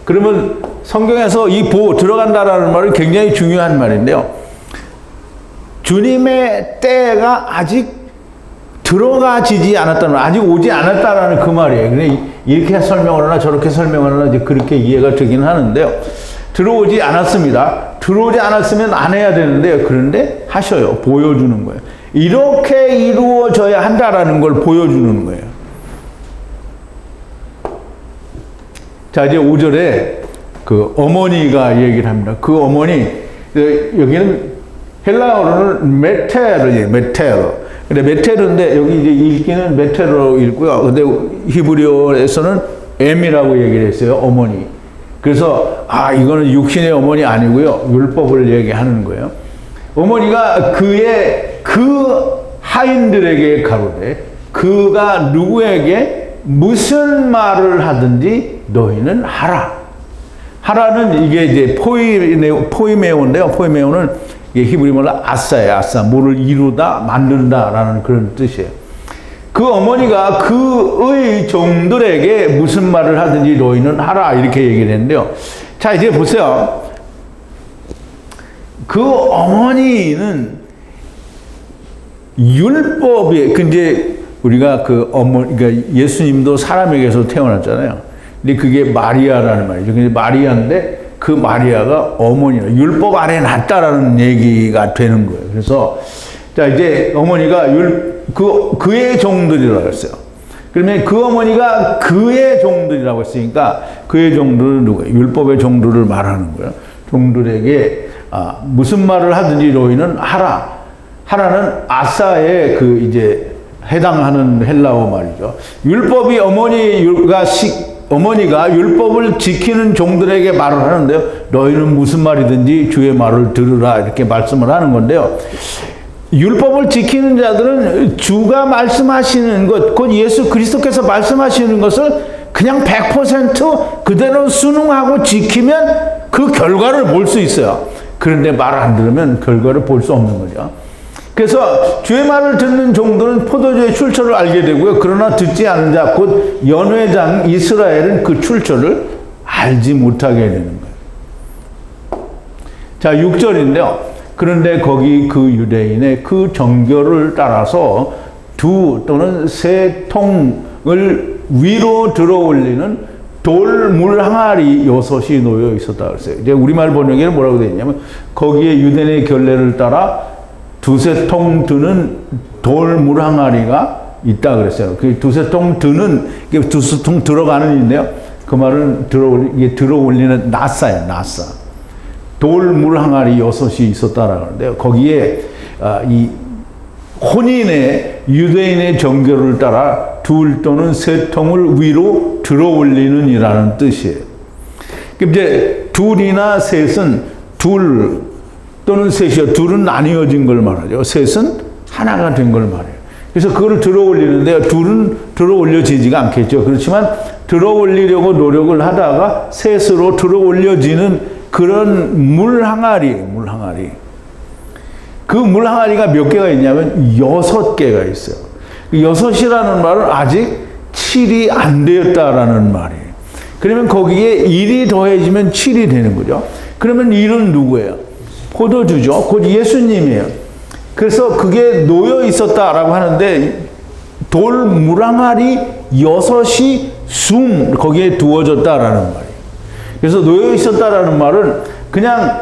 그러면 성경에서 이 보, 들어간다라는 말은 굉장히 중요한 말인데요. 주님의 때가 아직 들어가지지 않았다는 말, 아직 오지 않았다라는 그 말이에요. 근데 이렇게 설명을 하나 저렇게 설명을 하나 이제 그렇게 이해가 되긴 하는데요. 들어오지 않았습니다. 들어오지 않았으면 안 해야 되는데요. 그런데 하셔요. 보여주는 거예요. 이렇게 이루어져야 한다라는 걸 보여주는 거예요. 자, 이제 5절에 그 어머니가 얘기를 합니다. 그 어머니, 여기는 헬라어로는 메테르예요. 메테르. 근데 메테르인데 여기 이제 읽기는 메테르로 읽고요. 근데 히브리어에서는 M이라고 얘기를 했어요. 어머니. 그래서 이거는 육신의 어머니 아니고요. 율법을 얘기하는 거예요. 어머니가 그 하인들에게 가로되 그가 누구에게 무슨 말을 하든지 너희는 하라. 하라는 이게 이제 포이메오인데요. 포이메오는 이게 히브리 말로 아싸예요. 아싸. 뭐를 이루다, 만든다라는 그런 뜻이에요. 그 어머니가 그의 종들에게 무슨 말을 하든지 너희는 하라. 이렇게 얘기를 했는데요. 자, 이제 보세요. 그 어머니는 율법이, 근데 우리가 그러니까 예수님도 사람에게서 태어났잖아요. 근데 그게 마리아라는 말이죠. 근데 마리아인데 그 마리아가 어머니라, 율법 아래 놨다라는 얘기가 되는 거예요. 그래서, 자, 이제 어머니가 그의 종들이라고 했어요. 그러면 그 어머니가 그의 종들이라고 했으니까 그의 종들은 누구예요? 율법의 종들을 말하는 거예요. 종들에게, 무슨 말을 하든지 너희는 하라. 하라는 아싸에 이제 해당하는 헬라어 말이죠. 율법이 어머니가 율법을 지키는 종들에게 말을 하는데요. 너희는 무슨 말이든지 주의 말을 들으라. 이렇게 말씀을 하는 건데요. 율법을 지키는 자들은 주가 말씀하시는 것, 곧 예수 그리스도께서 말씀하시는 것을 그냥 100% 그대로 순응하고 지키면 그 결과를 볼 수 있어요. 그런데 말 안 들으면 결과를 볼 수 없는 거죠. 그래서 주의 말을 듣는 종들은 포도주의 출처를 알게 되고요. 그러나 듣지 않은 자, 곧 연회장 이스라엘은 그 출처를 알지 못하게 되는 거예요. 자, 6절인데요. 그런데 거기 그 유대인의 그 정결을 따라서 2 또는 3 통을 위로 들어 올리는 돌물 항아리 6이 놓여 있었다 그랬어요. 이제 우리말 번역에는 뭐라고 되어 있냐면 거기에 유대인의 결례를 따라 2-3통 드는 돌물 항아리가 있다 그랬어요. 그 2-3통 드는, 2-3통 들어가는 인데요. 그 말은 들어 올리는 나사예요, 나사. 돌물 항아리 6이 있었다라고 하는데요. 거기에, 이 혼인의 유대인의 정결을 따라 2 또는 3통을 위로 들어 올리는 이라는 뜻이에요. 이제 2이나 3은 2 또는 3이요. 2은 나뉘어진 걸 말하죠. 3은 하나가 된 걸 말해요. 그래서 그걸 들어 올리는데요. 2은 들어 올려지지가 않겠죠. 그렇지만 들어 올리려고 노력을 하다가 3으로 들어 올려지는 그런 물 항아리. 그 물 항아리가 몇 개가 있냐면 6개가 있어요. 6이라는 말은 아직 7이 안 되었다라는 말이에요. 그러면 거기에 1이 더해지면 7이 되는 거죠. 그러면 1은 누구예요? 포도주죠. 곧 예수님이에요. 그래서 그게 놓여 있었다라고 하는데 돌 물항아리 6이 거기에 두어졌다라는 말이에요. 그래서 놓여 있었다라는 말은 그냥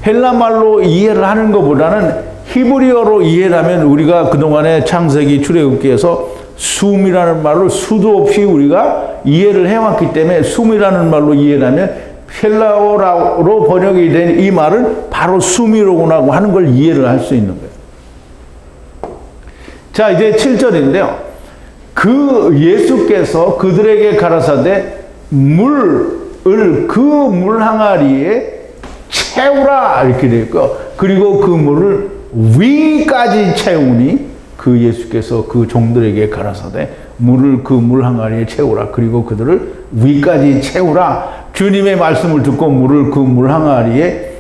헬라 말로 이해를 하는 것보다는 히브리어로 이해를 하면 우리가 그동안에 창세기 출애굽기에서 숨이라는 말로 수도 없이 우리가 이해를 해왔기 때문에 숨이라는 말로 이해를 하면 헬라어로 번역이 된 이 말은 바로 수미로구나 하는 걸 이해를 할 수 있는 거예요. 자, 이제 7절인데요. 그 예수께서 그들에게 가라사대 물을 그 물 항아리에 채우라 이렇게 되어 있고, 그리고 그 물을 위까지 채우니 그 예수께서 그 종들에게 가라사대 물을 그 물 항아리에 채우라. 그리고 그들을 위까지 채우라. 주님의 말씀을 듣고 물을 그 물 항아리에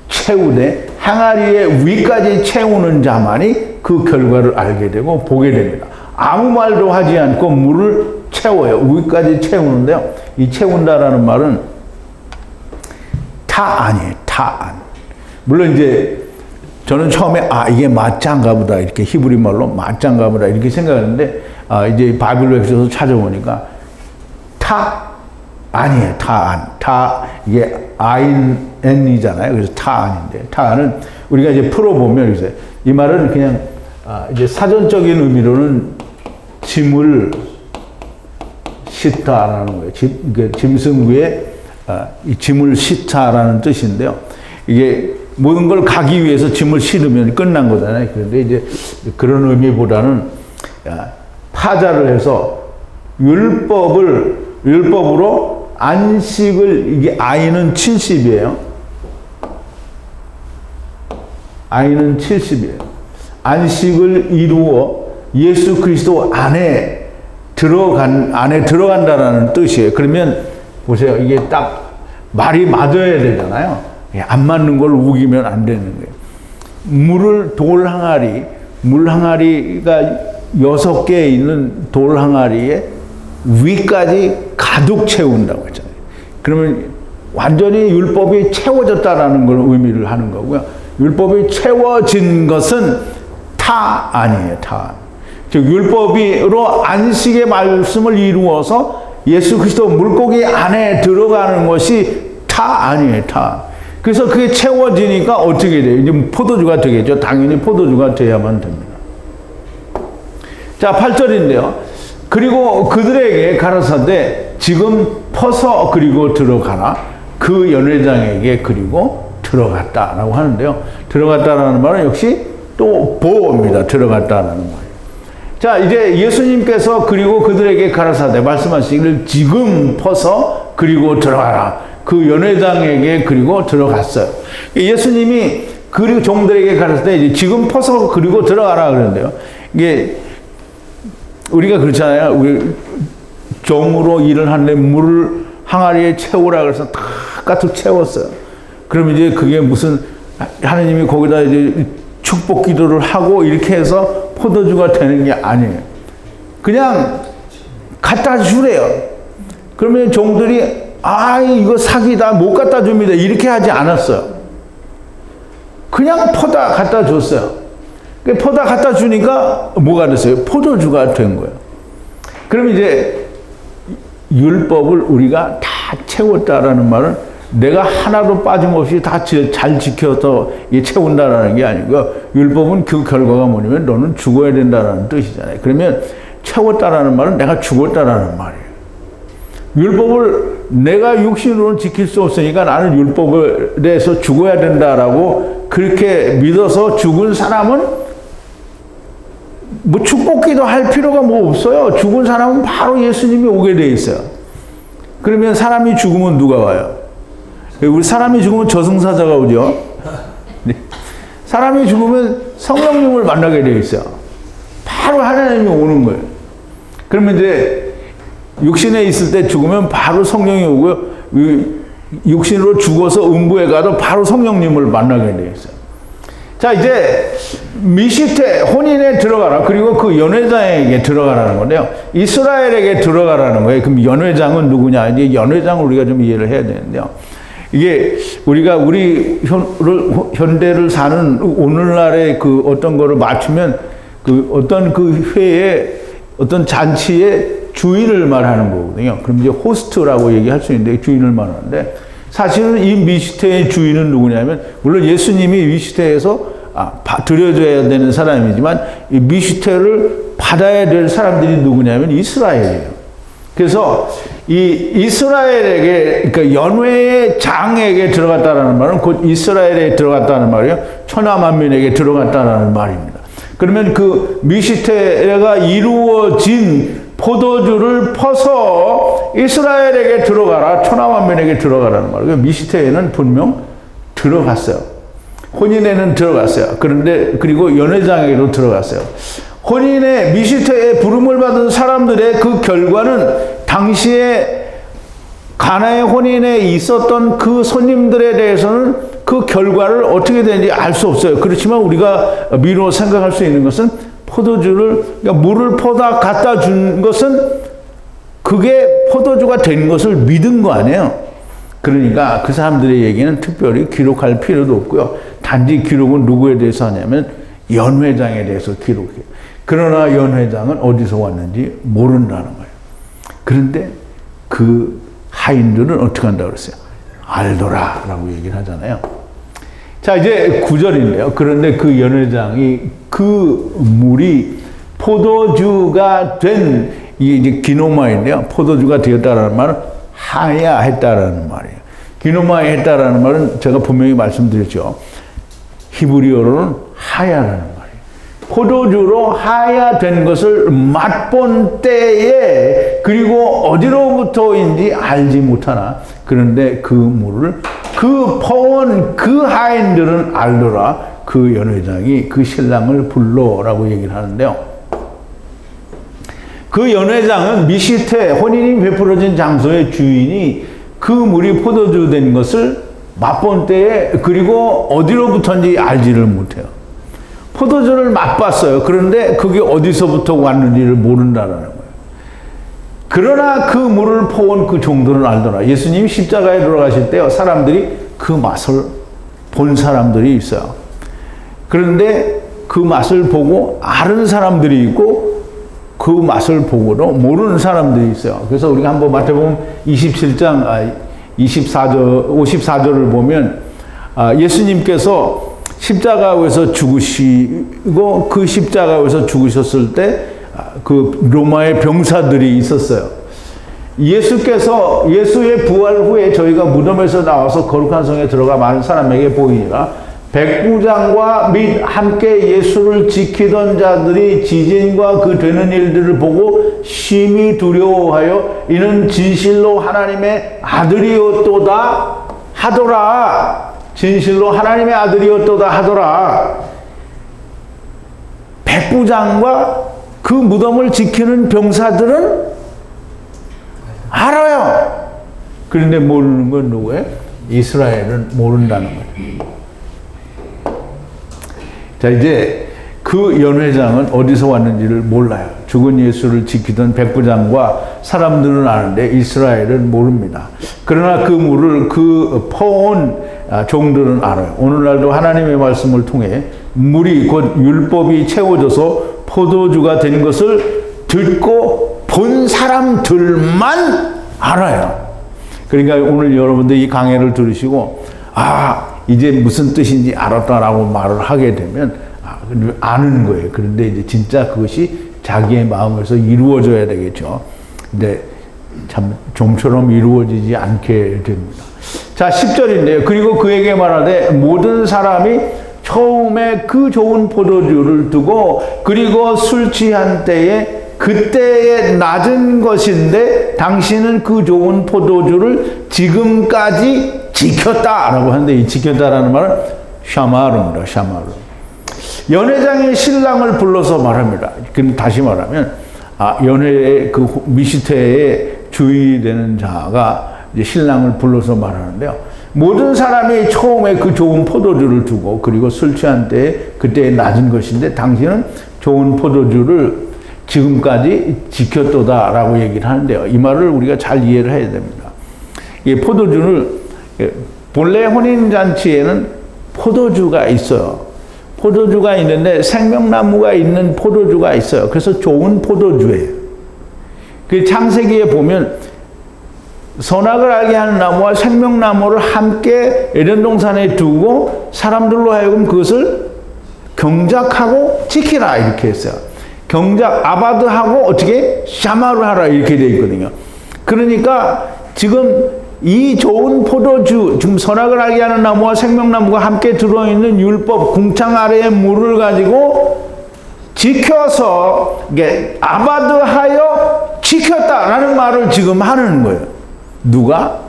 채우되 항아리에 위까지 채우는 자만이 그 결과를 알게 되고 보게 됩니다. 아무 말도 하지 않고 물을 채워요. 위까지 채우는데요. 이 채운다라는 말은 타안이에요. 타안. 물론 이제 저는 처음에 이게 맞짱가 보다 이렇게 히브리 말로 맞짱가 보다 이렇게 생각했는데 이제 바빌로에서 찾아보니까 타안이에요. 타안. 이게 아인엔이잖아요. 그래서 타안인데 타안은 우리가 이제 풀어보면 이제 이 말은 그냥 이제 사전적인 의미로는 짐을 싣다라는 거예요. 짐승 위에 이 짐을 싣다라는 뜻인데요. 이게 모든 걸 가기 위해서 짐을 실으면 끝난 거잖아요. 그런데 이제 그런 의미보다는 파자를 해서 율법으로 안식을, 이게 아이는 70이에요. 아이는 70이에요. 안식을 이루어 예수 그리스도 안에 들어간다라는 뜻이에요. 그러면 보세요. 이게 딱 말이 맞아야 되잖아요. 안 맞는 걸 우기면 안 되는 거예요. 물 항아리가 6개 있는 돌 항아리에 위까지 가득 채운다고 했잖아요. 그러면 완전히 율법이 채워졌다라는 걸 의미를 하는 거고요. 율법이 채워진 것은 타안이에요. 타안. 즉 율법으로 안식의 말씀을 이루어서 예수 그리스도 물고기 안에 들어가는 것이 타안이에요. 타안. 그래서 그게 채워지니까 어떻게 돼요? 이제 포도주가 되겠죠. 당연히 포도주가 돼야만 됩니다. 자, 8절인데요. 그리고 그들에게 가라사대 지금 퍼서 그리고 들어가라. 그 연회장에게 그리고 들어갔다라고 하는데요. 들어갔다라는 말은 역시 또 보호입니다. 들어갔다라는 거예요. 자, 이제 예수님께서 그리고 그들에게 가라사대 말씀하시기를 지금 퍼서 그리고 들어가라. 그 연회장에게 그리고 들어갔어요. 예수님이 그리고 종들에게 가라사대 이제 지금 퍼서 그리고 들어가라 그러는데요. 이게 우리가 그렇잖아요. 우리 종으로 일을 하는데 물을 항아리에 채우라 그래서 다 가득 채웠어요. 그럼 이제 그게 무슨 하나님이 거기다 이제 축복 기도를 하고 이렇게 해서 포도주가 되는 게 아니에요. 그냥 갖다 주래요. 그러면 종들이 이거 사기다 못 갖다 줍니다 이렇게 하지 않았어요. 그냥 퍼다 갖다 줬어요. 퍼다 갖다 주니까 뭐가 됐어요? 포도주가 된 거예요. 그럼 이제 율법을 우리가 다 채웠다라는 말은 내가 하나도 빠짐없이 다 잘 지켜서 채운다라는 게 아니고요. 율법은 그 결과가 뭐냐면 너는 죽어야 된다라는 뜻이잖아요. 그러면 채웠다라는 말은 내가 죽었다라는 말이에요. 율법을 내가 육신으로는 지킬 수 없으니까 나는 율법에 대해서 죽어야 된다라고 그렇게 믿어서 죽은 사람은 뭐 축복기도 할 필요가 뭐 없어요. 죽은 사람은 바로 예수님이 오게 돼 있어요. 그러면 사람이 죽으면 누가 와요? 우리 사람이 죽으면 저승사자가 오죠. 네. 사람이 죽으면 성령님을 만나게 돼 있어요. 바로 하나님이 오는 거예요. 그러면 이제 육신에 있을 때 죽으면 바로 성령이 오고요. 육신으로 죽어서 음부에 가도 바로 성령님을 만나게 돼 있어요. 자, 이제 미시테 혼인에 들어가라. 그리고 그 연회장에게 들어가라는 건데요. 이스라엘에게 들어가라는 거예요. 그럼 연회장은 누구냐? 이제 연회장을 우리가 좀 이해를 해야 되는데요. 이게 우리가 우리 현대를 사는 오늘날의 그 어떤 거를 맞추면 그 어떤 그 회에 어떤 잔치의 주인을 말하는 거거든요. 그럼 이제 호스트라고 얘기할 수 있는데 주인을 말하는데 사실은 이 미시테의 주인은 누구냐면 물론 예수님이 미시테에서 드려줘야 되는 사람이지만 이 미시테를 받아야 될 사람들이 누구냐면 이스라엘이에요. 그래서 이 이스라엘에게 그러니까 연회의 장에게 들어갔다라는 말은 곧 이스라엘에 들어갔다는 말이에요. 천하만민에게 들어갔다라는 말입니다. 그러면 그 미시테가 이루어진 포도주를 퍼서 이스라엘에게 들어가라, 천하만민에게 들어가라는 말이에요. 미시테에는 분명 들어갔어요. 혼인에는 들어갔어요. 그런데 그리고 연회장에도 들어갔어요. 혼인의 미시테에 부름을 받은 사람들의 그 결과는 당시에 가나의 혼인에 있었던 그 손님들에 대해서는 그 결과를 어떻게 되는지 알 수 없어요. 그렇지만 우리가 미루어 생각할 수 있는 것은 포도주를, 그러니까 물을 퍼다 갖다 준 것은 그게 포도주가 된 것을 믿은 거 아니에요. 그러니까 그 사람들의 얘기는 특별히 기록할 필요도 없고요. 단지 기록은 누구에 대해서 하냐면 연회장에 대해서 기록해요. 그러나 연회장은 어디서 왔는지 모른다는 거예요. 그런데 그 하인들은 어떻게 한다고 그랬어요? 알더라 라고 얘기를 하잖아요. 자, 이제 9절인데요. 그런데 그 연회장이 그 물이 포도주가 된, 이게 이제 기노마인데요. 포도주가 되었다라는 말은 하야 했다라는 말이에요. 기노마이 했다라는 말은 제가 분명히 말씀드렸죠. 히브리어로는 하야라는 말이에요. 포도주로 하야 된 것을 맛본 때에, 그리고 어디로부터인지 알지 못하나, 그런데 그 물을 그 퍼온 그 하인들은 알더라. 그 연회장이 그 신랑을 불러라고 얘기를 하는데요. 그 연회장은 미시테, 혼인이 베풀어진 장소의 주인이 그 물이 포도주 된 것을 맛본 때에, 그리고 어디로부터인지 알지를 못해요. 포도주를 맛봤어요. 그런데 그게 어디서부터 왔는지를 모른다는 거예요. 그러나 그 물을 퍼온 그 종들은 알더라. 예수님이 십자가에 돌아가실 때요, 사람들이 그 맛을 본 사람들이 있어요. 그런데 그 맛을 보고 아는 사람들이 있고, 그 맛을 보고도 모르는 사람들이 있어요. 그래서 우리가 한번 마태복음 27장 54절을 보면 예수님께서 십자가에서 죽으시고, 그 십자가에서 죽으셨을 때 그 로마의 병사들이 있었어요. 예수께서 예수의 부활 후에 저희가 무덤에서 나와서 거룩한 성에 들어가 많은 사람에게 보이니라. 백부장과 및 함께 예수를 지키던 자들이 지진과 그 되는 일들을 보고 심히 두려워하여 이는 진실로 하나님의 아들이었도다 하더라. 진실로 하나님의 아들이었도다 하더라. 백부장과 그 무덤을 지키는 병사들은 알아요. 그런데 모르는 건 누구예요? 이스라엘은 모른다는 거예요. 자, 이제 그 연회장은 어디서 왔는지를 몰라요. 죽은 예수를 지키던 백부장과 사람들은 아는데 이스라엘은 모릅니다. 그러나 그 물을 그 퍼온 종들은 알아요. 오늘날도 하나님의 말씀을 통해 물이 곧 율법이 채워져서 포도주가 된 것을 듣고 본 사람들만 알아요. 그러니까 오늘 여러분들 이 강해를 들으시고 이제 무슨 뜻인지 알았다라고 말을 하게 되면 아는 거예요. 그런데 이제 진짜 그것이 자기의 마음에서 이루어져야 되겠죠. 근데 참 좀처럼 이루어지지 않게 됩니다. 자, 10절인데요. 그리고 그에게 말하되 모든 사람이 처음에 그 좋은 포도주를 두고 그리고 술 취한 때에 그때의 낮은 것인데 당신은 그 좋은 포도주를 지금까지 지켰다라고 하는데, 이 지켰다라는 말은 샤마르입니다. 샤마르. 연회장이 신랑을 불러서 말합니다. 그럼 다시 말하면 연회의 그 미시테의 주인이 되는 자가 이제 신랑을 불러서 말하는데요. 모든 사람이 처음에 그 좋은 포도주를 두고 그리고 술 취한 때에 그때의 낮은 것인데 당신은 좋은 포도주를 지금까지 지켰도다라고 얘기를 하는데요. 이 말을 우리가 잘 이해를 해야 됩니다. 이 포도주를, 본래 혼인잔치에는 포도주가 있어요. 포도주가 있는데 생명나무가 있는 포도주가 있어요. 그래서 좋은 포도주예요. 그 창세기에 보면 선악을 알게 하는 나무와 생명나무를 함께 에덴 동산에 두고 사람들로 하여금 그것을 경작하고 지키라 이렇게 했어요. 경작, 아바드하고 어떻게 샤마를 하라 이렇게 되어 있거든요. 그러니까 지금 이 좋은 포도주, 지금 선악을 알게 하는 나무와 생명나무가 함께 들어있는 율법 궁창 아래의 물을 가지고 지켜서 아바드하여 지켰다라는 말을 지금 하는 거예요. 누가?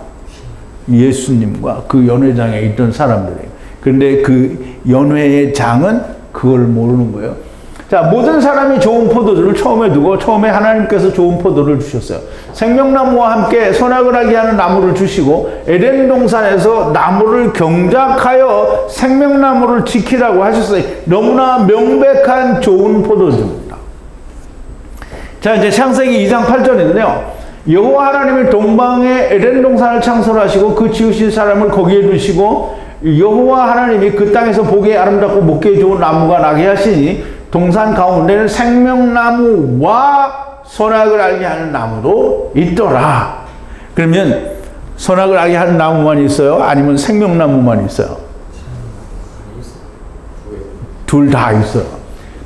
예수님과 그 연회장에 있던 사람들이에요. 그런데 그 연회의 장은 그걸 모르는 거예요. 자, 모든 사람이 좋은 포도주를 처음에 두고 처음에 하나님께서 좋은 포도를 주셨어요. 생명나무와 함께 선악을 알게 하는 나무를 주시고 에덴 동산에서 나무를 경작하여 생명나무를 지키라고 하셨어요. 너무나 명백한 좋은 포도주입니다. 자, 이제 창세기 2장 8절인데요. 여호와 하나님이 동방에 에덴 동산을 창설하시고 그 지으신 사람을 거기에 두시고 여호와 하나님이 그 땅에서 보기에 아름답고 먹기에 좋은 나무가 나게 하시니 동산 가운데는 생명나무와 선악을 알게 하는 나무도 있더라. 그러면 선악을 알게 하는 나무만 있어요? 아니면 생명나무만 있어요? 둘 다 있어요.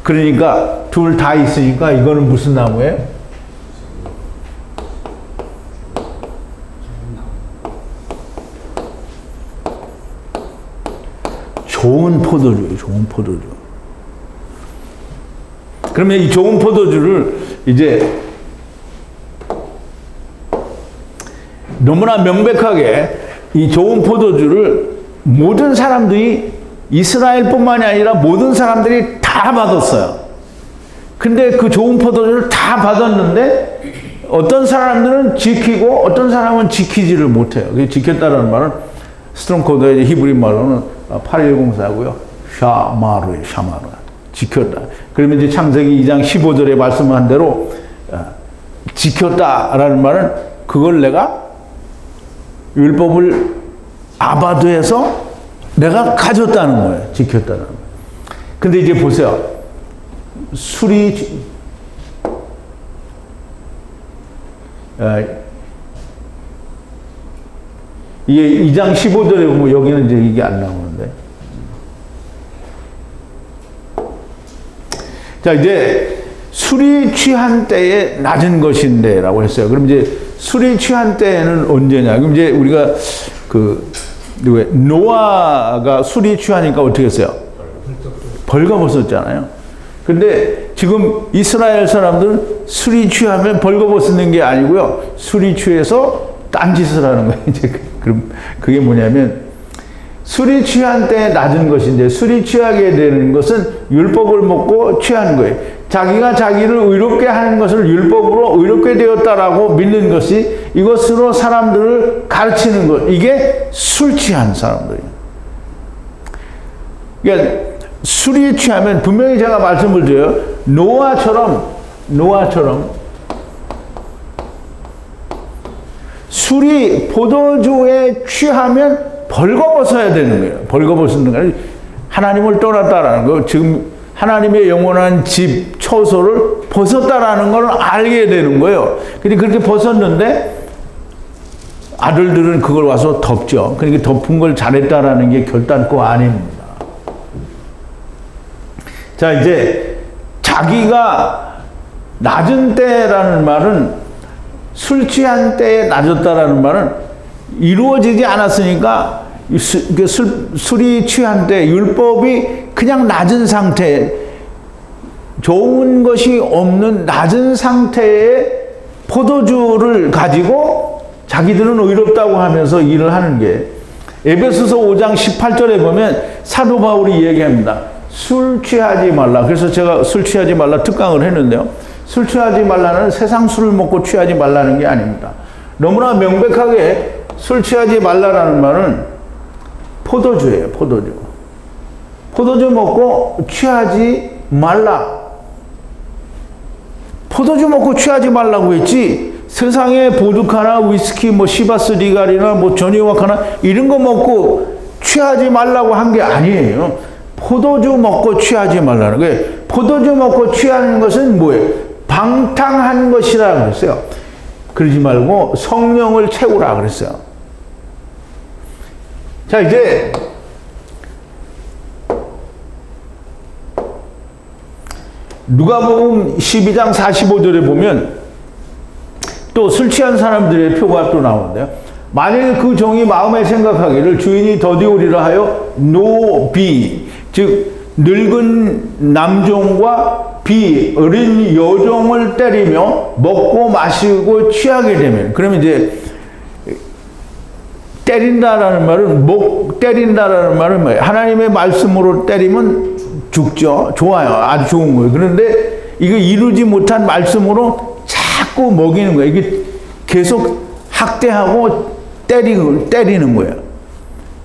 그러니까 둘 다 있으니까 이거는 무슨 나무예요? 좋은 포도주예요. 좋은 포도주. 그러면 이 좋은 포도주를 이제 너무나 명백하게 이 좋은 포도주를 모든 사람들이 이스라엘뿐만이 아니라 모든 사람들이 다 받았어요. 근데 그 좋은 포도주를 다 받았는데 어떤 사람들은 지키고 어떤 사람은 지키지를 못해요. 지켰다는 말은 스트롱코드의 히브리 말로는 8104고요. 샤마르. 지켰다. 그러면 이제 창세기 2장 15절에 말씀한 대로 지켰다라는 말은 그걸 내가 율법을 아바드에서 내가 가졌다는 거예요. 지켰다는 거예요. 근데 이제 보세요. 술이 이게 2장 15절에 보면 여기는 이제 이게 안 나오는데. 자, 이제 술이 취한 때에 낮은 것인데 라고 했어요. 그럼 이제 술이 취한 때는 언제냐? 그럼 이제 우리가 노아가 술이 취하니까 어떻게 했어요? 벌거벗었잖아요. 근데 지금 이스라엘 사람들은 술이 취하면 벌거벗는 게 아니고요. 술이 취해서 딴짓을 하는 거예요. 이제 그럼 그게 뭐냐면 술이 취한 때 낮은 것인데 술이 취하게 되는 것은 율법을 먹고 취하는 거예요. 자기가 자기를 의롭게 하는 것을 율법으로 의롭게 되었다라고 믿는 것이 이것으로 사람들을 가르치는 것. 이게 술 취한 사람들이에요. 그러니까 술이 취하면 분명히 제가 말씀을 드려요. 노아처럼 술이 포도주에 취하면 벌거벗어야 되는 거예요. 벌거벗는 거예요. 하나님을 떠났다라는 거. 지금 하나님의 영원한 집, 처소를 벗었다라는 걸 알게 되는 거예요. 근데 그렇게 벗었는데 아들들은 그걸 와서 덮죠. 그러니까 덮은 걸 잘했다라는 게 결단코 아닙니다. 자, 이제 자기가 낮은 때라는 말은 술 취한 때에 낮았다라는 말은 이루어지지 않았으니까 술이 취한 때 율법이 그냥 낮은 상태, 좋은 것이 없는 낮은 상태의 포도주를 가지고 자기들은 의롭다고 하면서 일을 하는 게 에베소서 5장 18절에 보면 사도 바울이 얘기합니다. 술 취하지 말라. 그래서 제가 술 취하지 말라 특강을 했는데요. 술 취하지 말라는 세상 술을 먹고 취하지 말라는 게 아닙니다. 너무나 명백하게 술 취하지 말라라는 말은 포도주예요. 포도주. 포도주 먹고 취하지 말라. 포도주 먹고 취하지 말라고 했지. 세상에 보드카나 위스키, 뭐 시바스 리갈이나 뭐 조니워커나 이런 거 먹고 취하지 말라고 한 게 아니에요. 포도주 먹고 취하지 말라는 거예요. 포도주 먹고 취하는 것은 뭐예요? 방탕한 것이라 그랬어요. 그러지 말고 성령을 채우라 그랬어요. 자, 이제 누가복음 12장 45절에 보면 또 술 취한 사람들의 표가 또 나오는데요. 만일 그 종이 마음에 생각하기를 주인이 더디오리라 하여 노비, 즉 늙은 남종과 비, 어린 여종을 때리며 먹고 마시고 취하게 되면, 그러면 이제 때린다라는 말은 때린다라는 말은 뭐예요? 하나님의 말씀으로 때리면 죽죠. 좋아요. 아주 좋은 거예요. 그런데 이거 이루지 못한 말씀으로 자꾸 먹이는 거예요. 이게 계속 학대하고 때리는 거예요.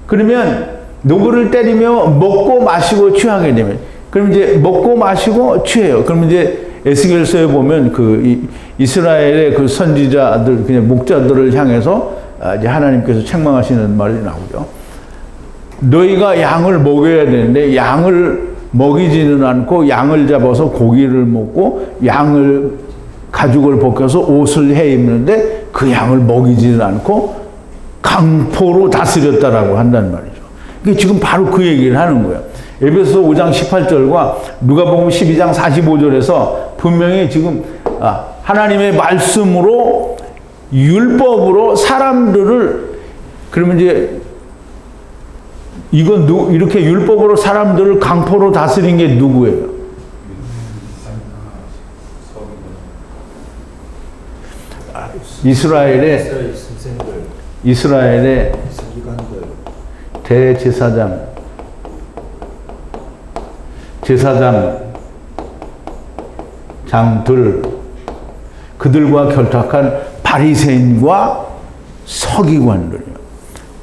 그러면 누구를 때리면 먹고 마시고 취하게 되면, 그럼 이제 먹고 마시고 취해요. 그럼 이제 에스겔서에 보면 그 이스라엘의 그 선지자들, 그냥 목자들을 향해서 이제 하나님께서 책망하시는 말이 나오죠. 너희가 양을 먹여야 되는데 양을 먹이지는 않고 양을 잡아서 고기를 먹고 양을 가죽을 벗겨서 옷을 해 입는데 그 양을 먹이지는 않고 강포로 다스렸다라고 한다는 말이죠. 이게 지금 바로 그 얘기를 하는 거예요. 에베소서 5장 18절과 누가복음 12장 45절에서 분명히 지금 하나님의 말씀으로 율법으로 사람들을, 그러면 이제 이건 이렇게 율법으로 사람들을 강포로 다스린 게 누구예요? 이스라엘의 대제사장, 장들, 그들과 결탁한 바리새인과 서기관들이요.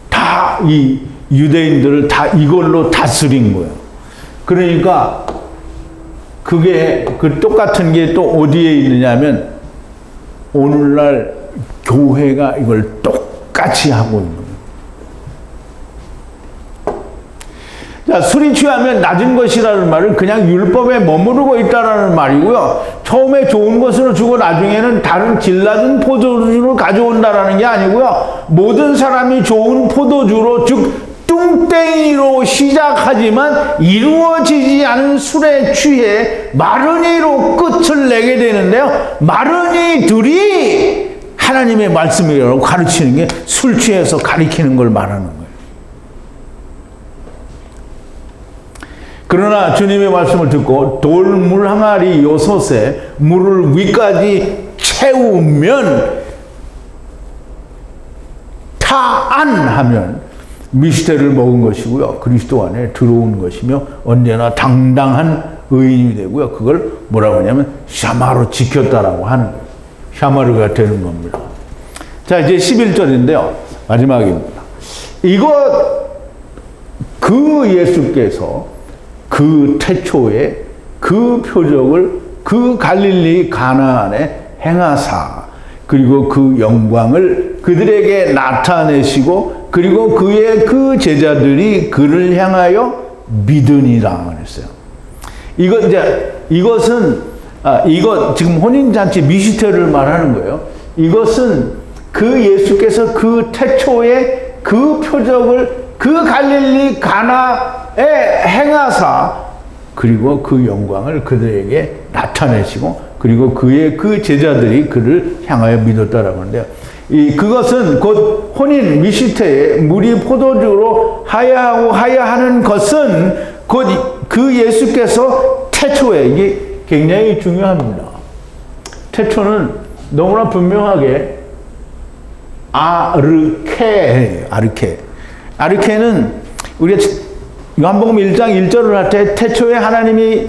다 이 유대인들을 다 이걸로 다스린 거예요. 그러니까 그게 그 똑같은 게 또 어디에 있느냐면 오늘날 교회가 이걸 똑같이 하고 있는 거예요. 자, 술이 취하면 낮은 것이라는 말은 그냥 율법에 머무르고 있다라는 말이고요. 처음에 좋은 것으로 주고 나중에는 다른 질 낮은 포도주를 가져온다라는 게 아니고요. 모든 사람이 좋은 포도주로, 즉 뚱땡이로 시작하지만 이루어지지 않은 술에 취해 마르니로 끝을 내게 되는데요. 마르니들이 하나님의 말씀이라고 가르치는 게 술 취해서 가리키는 걸 말하는 거예요. 그러나 주님의 말씀을 듣고 돌물 항아리 6에 물을 위까지 채우면, 타안하면 미스테를 먹은 것이고요. 그리스도 안에 들어온 것이며 언제나 당당한 의인이 되고요. 그걸 뭐라고 하냐면 샤마로 지켰다라고 하는 거예요. 샤마르가 되는 겁니다. 자, 이제 11절인데요. 마지막입니다. 그 예수께서 그 태초에 그 표적을 그 갈릴리 가나안에 행하사, 그리고 그 영광을 그들에게 나타내시고, 그리고 그의 그 제자들이 그를 향하여 믿으니라 했어요. 이것은 지금 혼인잔치 미시테를 말하는 거예요. 이것은 그 예수께서 그 태초에 그 표적을 그 갈릴리 가나에 행하사, 그리고 그 영광을 그들에게 나타내시고, 그리고 그의 그 제자들이 그를 향하여 믿었다라고 하는데요. 그것은 곧 혼인 미시테에 물이 포도주로 하야하는 것은 곧 그 예수께서 태초에, 이게 굉장히 중요합니다. 태초는 너무나 분명하게 아르케는 우리가 요한복음 1장 1절을 할 때 태초에 하나님이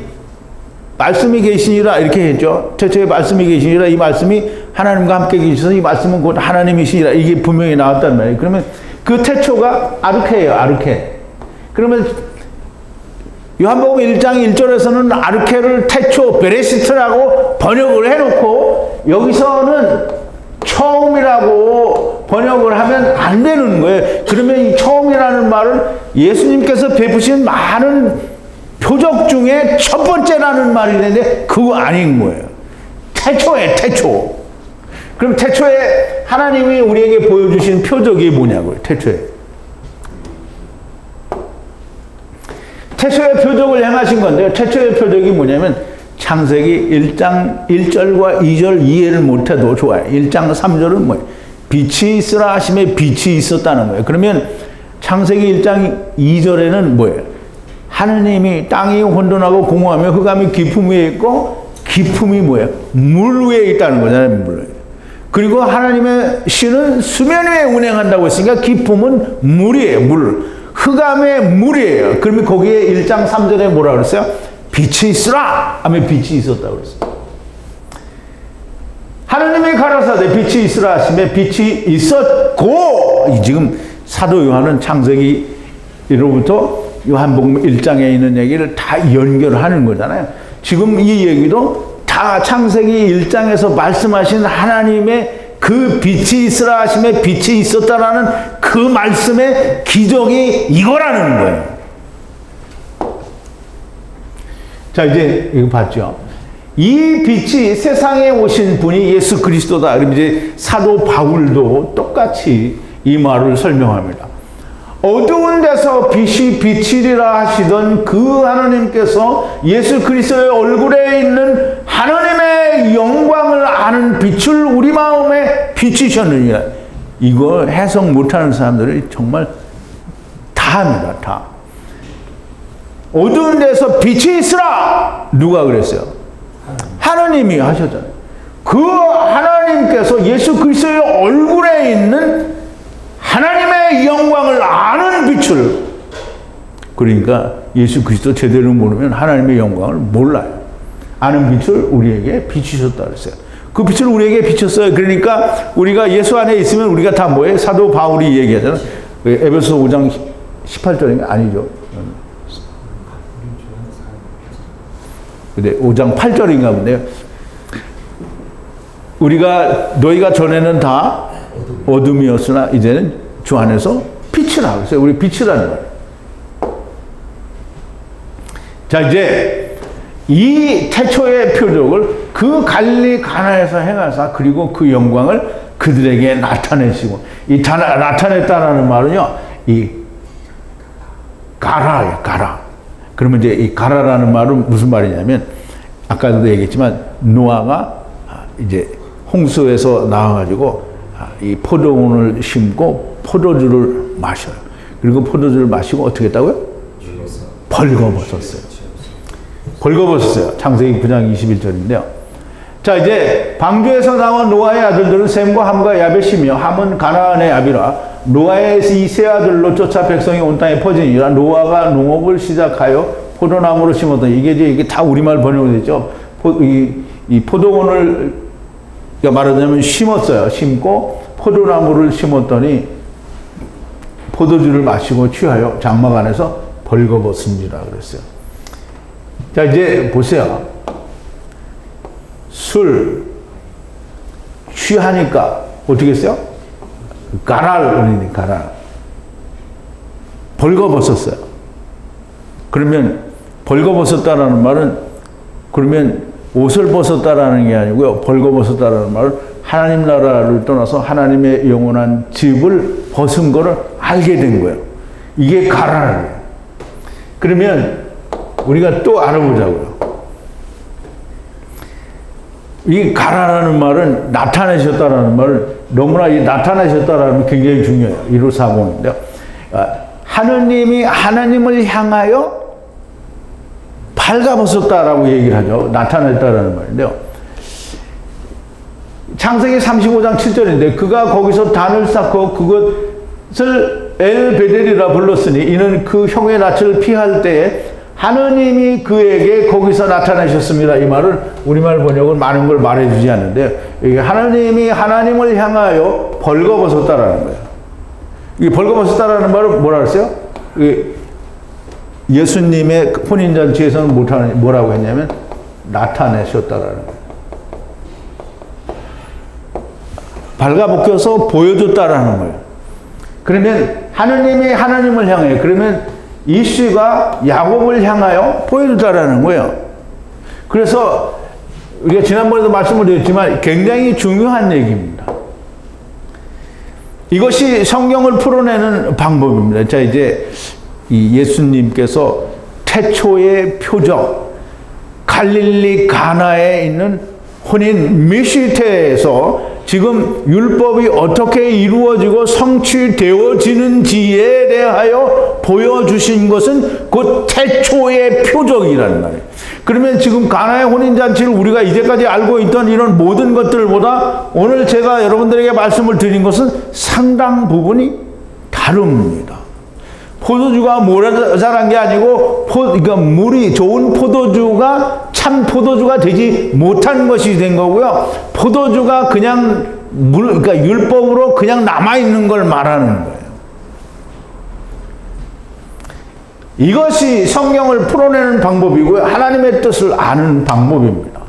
말씀이 계시니라 이렇게 했죠. 태초에 말씀이 계시니라, 이 말씀이 하나님과 함께 계셔서 이 말씀은 곧 하나님이시니라, 이게 분명히 나왔단 말이에요. 그러면 그 태초가 아르케예요. 아르케. 그러면 요한복음 1장 1절에서는 아르케를 태초 베레시트라고 번역을 해놓고 여기서는 처음이라고 번역을 하면 안 되는 거예요. 그러면 이 처음이라는 말은 예수님께서 베푸신 많은 표적 중에 첫 번째라는 말이 있는데 그거 아닌 거예요. 태초. 그럼 태초에 하나님이 우리에게 보여주신 표적이 뭐냐고요. 태초의 표적을 행하신 건데요. 태초의 표적이 뭐냐면 창세기 1장 1절과 2절 이해를 못해도 좋아요. 1장 3절은 뭐예요? 빛이 있으라 하심에 빛이 있었다는 거예요. 그러면 창세기 1장 2절에는 뭐예요? 하느님이 땅이 혼돈하고 공허하며 흑암이 깊음 위에 있고, 깊음이 뭐예요? 물 위에 있다는 거잖아요. 물. 그리고 하나님의 신은 수면 위에 운행한다고 했으니까 깊음은 물이에요. 물. 흑암의 물이에요. 그러면 거기에 1장 3절에 뭐라 그랬어요? 빛이 있으라 하면 빛이 있었다고 그랬어요. 하느님이 가라사대 빛이 있으라 하시며 빛이 있었고, 지금 사도 요한은 창세기로부터 요한복음 1장에 있는 얘기를 다 연결하는 거잖아요. 지금 이 얘기도 다 창세기 1장에서 말씀하신 하나님의 그 빛이 있으라 하시며 빛이 있었다라는 그 말씀의 기적이 이거라는 거예요. 자, 이제 이거 봤죠? 이 빛이 세상에 오신 분이 예수 그리스도다. 그럼 이제 사도 바울도 똑같이 이 말을 설명합니다. 어두운 데서 빛이 비치리라 하시던 그 하나님께서 예수 그리스도의 얼굴에 있는 하나님의 영광을 아는 빛을 우리 마음에 비치셨느니라. 이거 해석 못하는 사람들이 정말 다 합니다. 다. 어두운 데서 빛이 있으라. 누가 그랬어요? 하나님이 하셨잖아요. 그 하나님께서 예수 그리스도의 얼굴에 있는 하나님의 영광을 아는 빛을, 그러니까 예수 그리스도 제대로 모르면 하나님의 영광을 몰라요. 아는 빛을 우리에게 비추셨다 그랬어요. 그 빛을 우리에게 비췄어요. 그러니까 우리가 예수 안에 있으면 우리가 다 뭐예요? 사도 바울이 얘기하잖아요. 에베소 5장 18절인가? 아니죠. 근데 5장 8절인가 본데요. 너희가 전에는 다 어둠이었으나 이제는 주 안에서 빛이라 그랬어요. 우리 빛이라는 거예요. 자, 이제 이 태초의 표적을 그 갈릴리 가나에서 행하사 그리고 그 영광을 그들에게 나타내시고, 이 나타냈다라는 말은요, 이 가라예요, 가라. 그러면 이제 이 가라라는 말은 무슨 말이냐면, 아까도 얘기했지만 노아가 이제 홍수에서 나와가지고 이 포도원을 심고 포도주를 마셔요. 그리고 포도주를 마시고 어떻게 했다고요? 벌거벗었어요. 벌거벗었어요. 창세기 9장 21절인데요. 자, 이제 방주에서 나온 노아의 아들들은 셈과 함과 야벳이며, 함은 가나안의 아비라. 노아의 이 세 아들로 쫓아 백성이 온 땅에 퍼지니라. 노아가 농업을 시작하여 포도나무를 심었더니, 이게 다 우리말 번역이 됐죠. 이 포도원을 말하자면 심었어요. 심고 포도나무를 심었더니 포도주를 마시고 취하여 장막 안에서 벌거벗은지라 그랬어요. 자, 이제 보세요. 술 취하니까 어떻게 했어요? 가랄. 벌거벗었어요. 그러면 벌거벗었다라는 말은, 그러면 옷을 벗었다라는 게 아니고요. 벌거벗었다라는 말은 하나님 나라를 떠나서 하나님의 영원한 집을 벗은 거를 알게 된 거예요. 이게 가랄이에요. 그러면 우리가 또 알아보자고요. 이 가라라는 말은, 나타내셨다라는 말은, 너무나 이 나타내셨다라는 게 굉장히 중요해요. 1540인데요. 하느님이 하나님을 향하여 발가벗었다라고 얘기를 하죠. 나타냈다라는 말인데요. 창세기 35장 7절인데, 그가 거기서 단을 쌓고 그것을 엘베델이라 불렀으니 이는 그 형의 낯을 피할 때에 하느님이 그에게 거기서 나타나셨습니다. 이 말은 우리말 번역은 많은 걸 말해주지 않는데, 하나님이 하나님을 향하여 벌거벗었다라는 거예요. 이 벌거벗었다라는 말은 뭐라 그랬어요? 예수님의 혼인잔치에서는 뭐라고 했냐면 나타내셨다라는 거예요. 발가벗겨서 보여줬다라는 거예요. 그러면 하느님이 하나님을 향해, 그러면 이씨가 야곱을 향하여 보여줬다라는 거예요. 그래서 우리가 지난번에도 말씀을 드렸지만 굉장히 중요한 얘기입니다. 이것이 성경을 풀어내는 방법입니다. 자, 이제 이 예수님께서 태초의 표적, 갈릴리 가나에 있는 혼인 미시테에서 지금 율법이 어떻게 이루어지고 성취되어지는지에 대하여 보여주신 것은 그 태초의 표적이라는 말이에요. 그러면 지금 가나의 혼인잔치를 우리가 이제까지 알고 있던 이런 모든 것들보다 오늘 제가 여러분들에게 말씀을 드린 것은 상당 부분이 다릅니다. 포도주가 모자란 게 아니고 그러니까 물이 좋은 포도주가 참 포도주가 되지 못한 것이 된 거고요. 포도주가 그냥 그러니까 율법으로 그냥 남아 있는 걸 말하는 거예요. 이것이 성경을 풀어내는 방법이고요. 하나님의 뜻을 아는 방법입니다.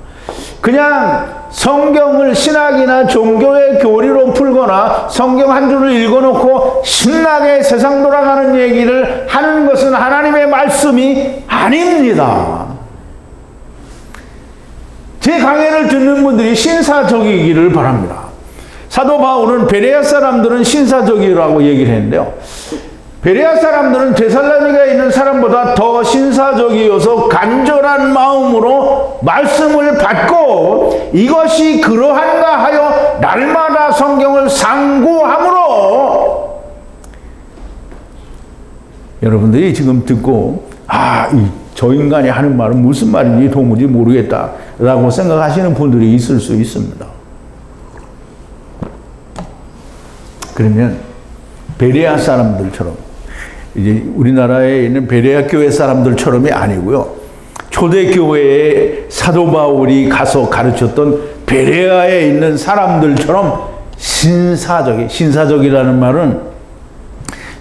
그냥 성경을 신학이나 종교의 교리로 풀거나 성경 한 줄을 읽어놓고 신나게 세상 돌아가는 얘기를 하는 것은 하나님의 말씀이 아닙니다. 제 강연을 듣는 분들이 신사적이기를 바랍니다. 사도 바울은 베레아 사람들은 신사적이라고 얘기를 했는데요. 베레아 사람들은 데살로니가에 있는 사람보다 더 신사적이어서 간절한 마음으로 말씀을 받고 이것이 그러한가 하여 날마다 성경을 상고함으로 여러분들이 지금 듣고 저 인간이 하는 말은 무슨 말인지 도무지 모르겠다라고 생각하시는 분들이 있을 수 있습니다. 그러면 베레아 사람들처럼 이제 우리나라에 있는 베레아 교회 사람들처럼이 아니고요. 초대교회에 사도 바울이 가서 가르쳤던 베레아에 있는 사람들처럼 신사적이라는 말은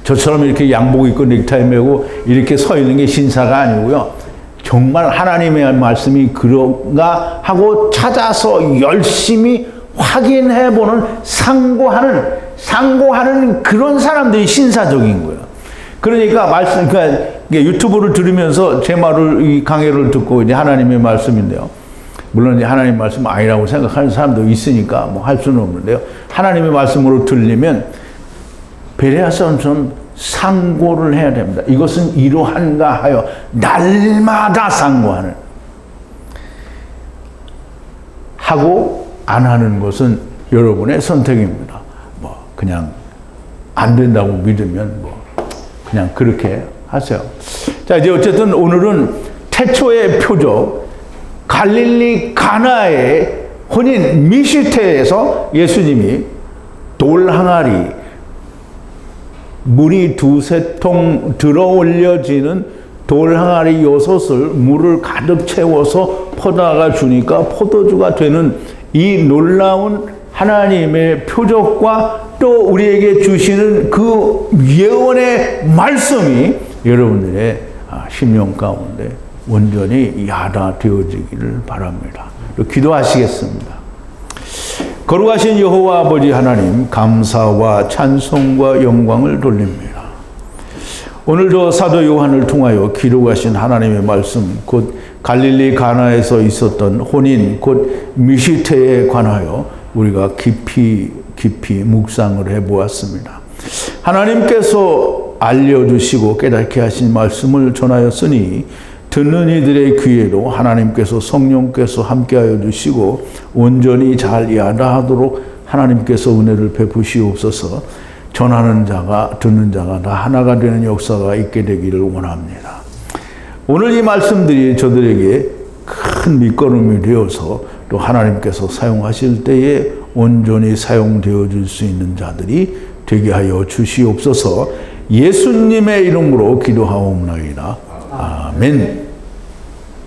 저처럼 이렇게 양복 입고 넥타이 메고 이렇게 서 있는 게 신사가 아니고요. 정말 하나님의 말씀이 그런가 하고 찾아서 열심히 확인해보는 상고하는 그런 사람들이 신사적인 거예요. 그러니까 유튜브를 들으면서 제 말을, 이 강의를 듣고 이제 하나님의 말씀인데요. 물론 이제 하나님의 말씀 아니라고 생각하는 사람도 있으니까 뭐 할 수는 없는데요. 하나님의 말씀으로 들리면 베레아 사람처럼 상고를 해야 됩니다. 이것은 이러한가 하여 날마다 상고하는. 하고 안 하는 것은 여러분의 선택입니다. 뭐 그냥 안 된다고 믿으면 뭐 그냥 그렇게 하세요. 자, 이제 어쨌든 오늘은 태초의 표적 갈릴리 가나의 혼인 미시테에서 예수님이 돌 항아리 물이 두세 통 들어 올려지는 돌 항아리 6을 물을 가득 채워서 퍼다가 주니까 포도주가 되는 이 놀라운 하나님의 표적과 또 우리에게 주시는 그 예언의 말씀이 여러분들의 심령 가운데 온전히 야다되어지기를 바랍니다. 기도하시겠습니다. 거룩하신 여호와 아버지 하나님, 감사와 찬송과 영광을 돌립니다. 오늘도 사도 요한을 통하여 기록하신 하나님의 말씀, 곧 갈릴리 가나에서 있었던 혼인, 곧 미시테에 관하여 우리가 깊이 묵상을 해보았습니다. 하나님께서 알려주시고 깨닫게 하신 말씀을 전하였으니 듣는 이들의 귀에도 하나님께서 성령께서 함께하여 주시고 온전히 잘 야다하도록 하나님께서 은혜를 베푸시옵소서. 전하는 자가 듣는 자가 다 하나가 되는 역사가 있게 되기를 원합니다. 오늘 이 말씀들이 저들에게 큰 밑거름이 되어서 또 하나님께서 사용하실 때에 온전히 사용되어 줄 수 있는 자들이 되게 하여 주시옵소서. 예수님의 이름으로 기도하옵나이다. 아멘.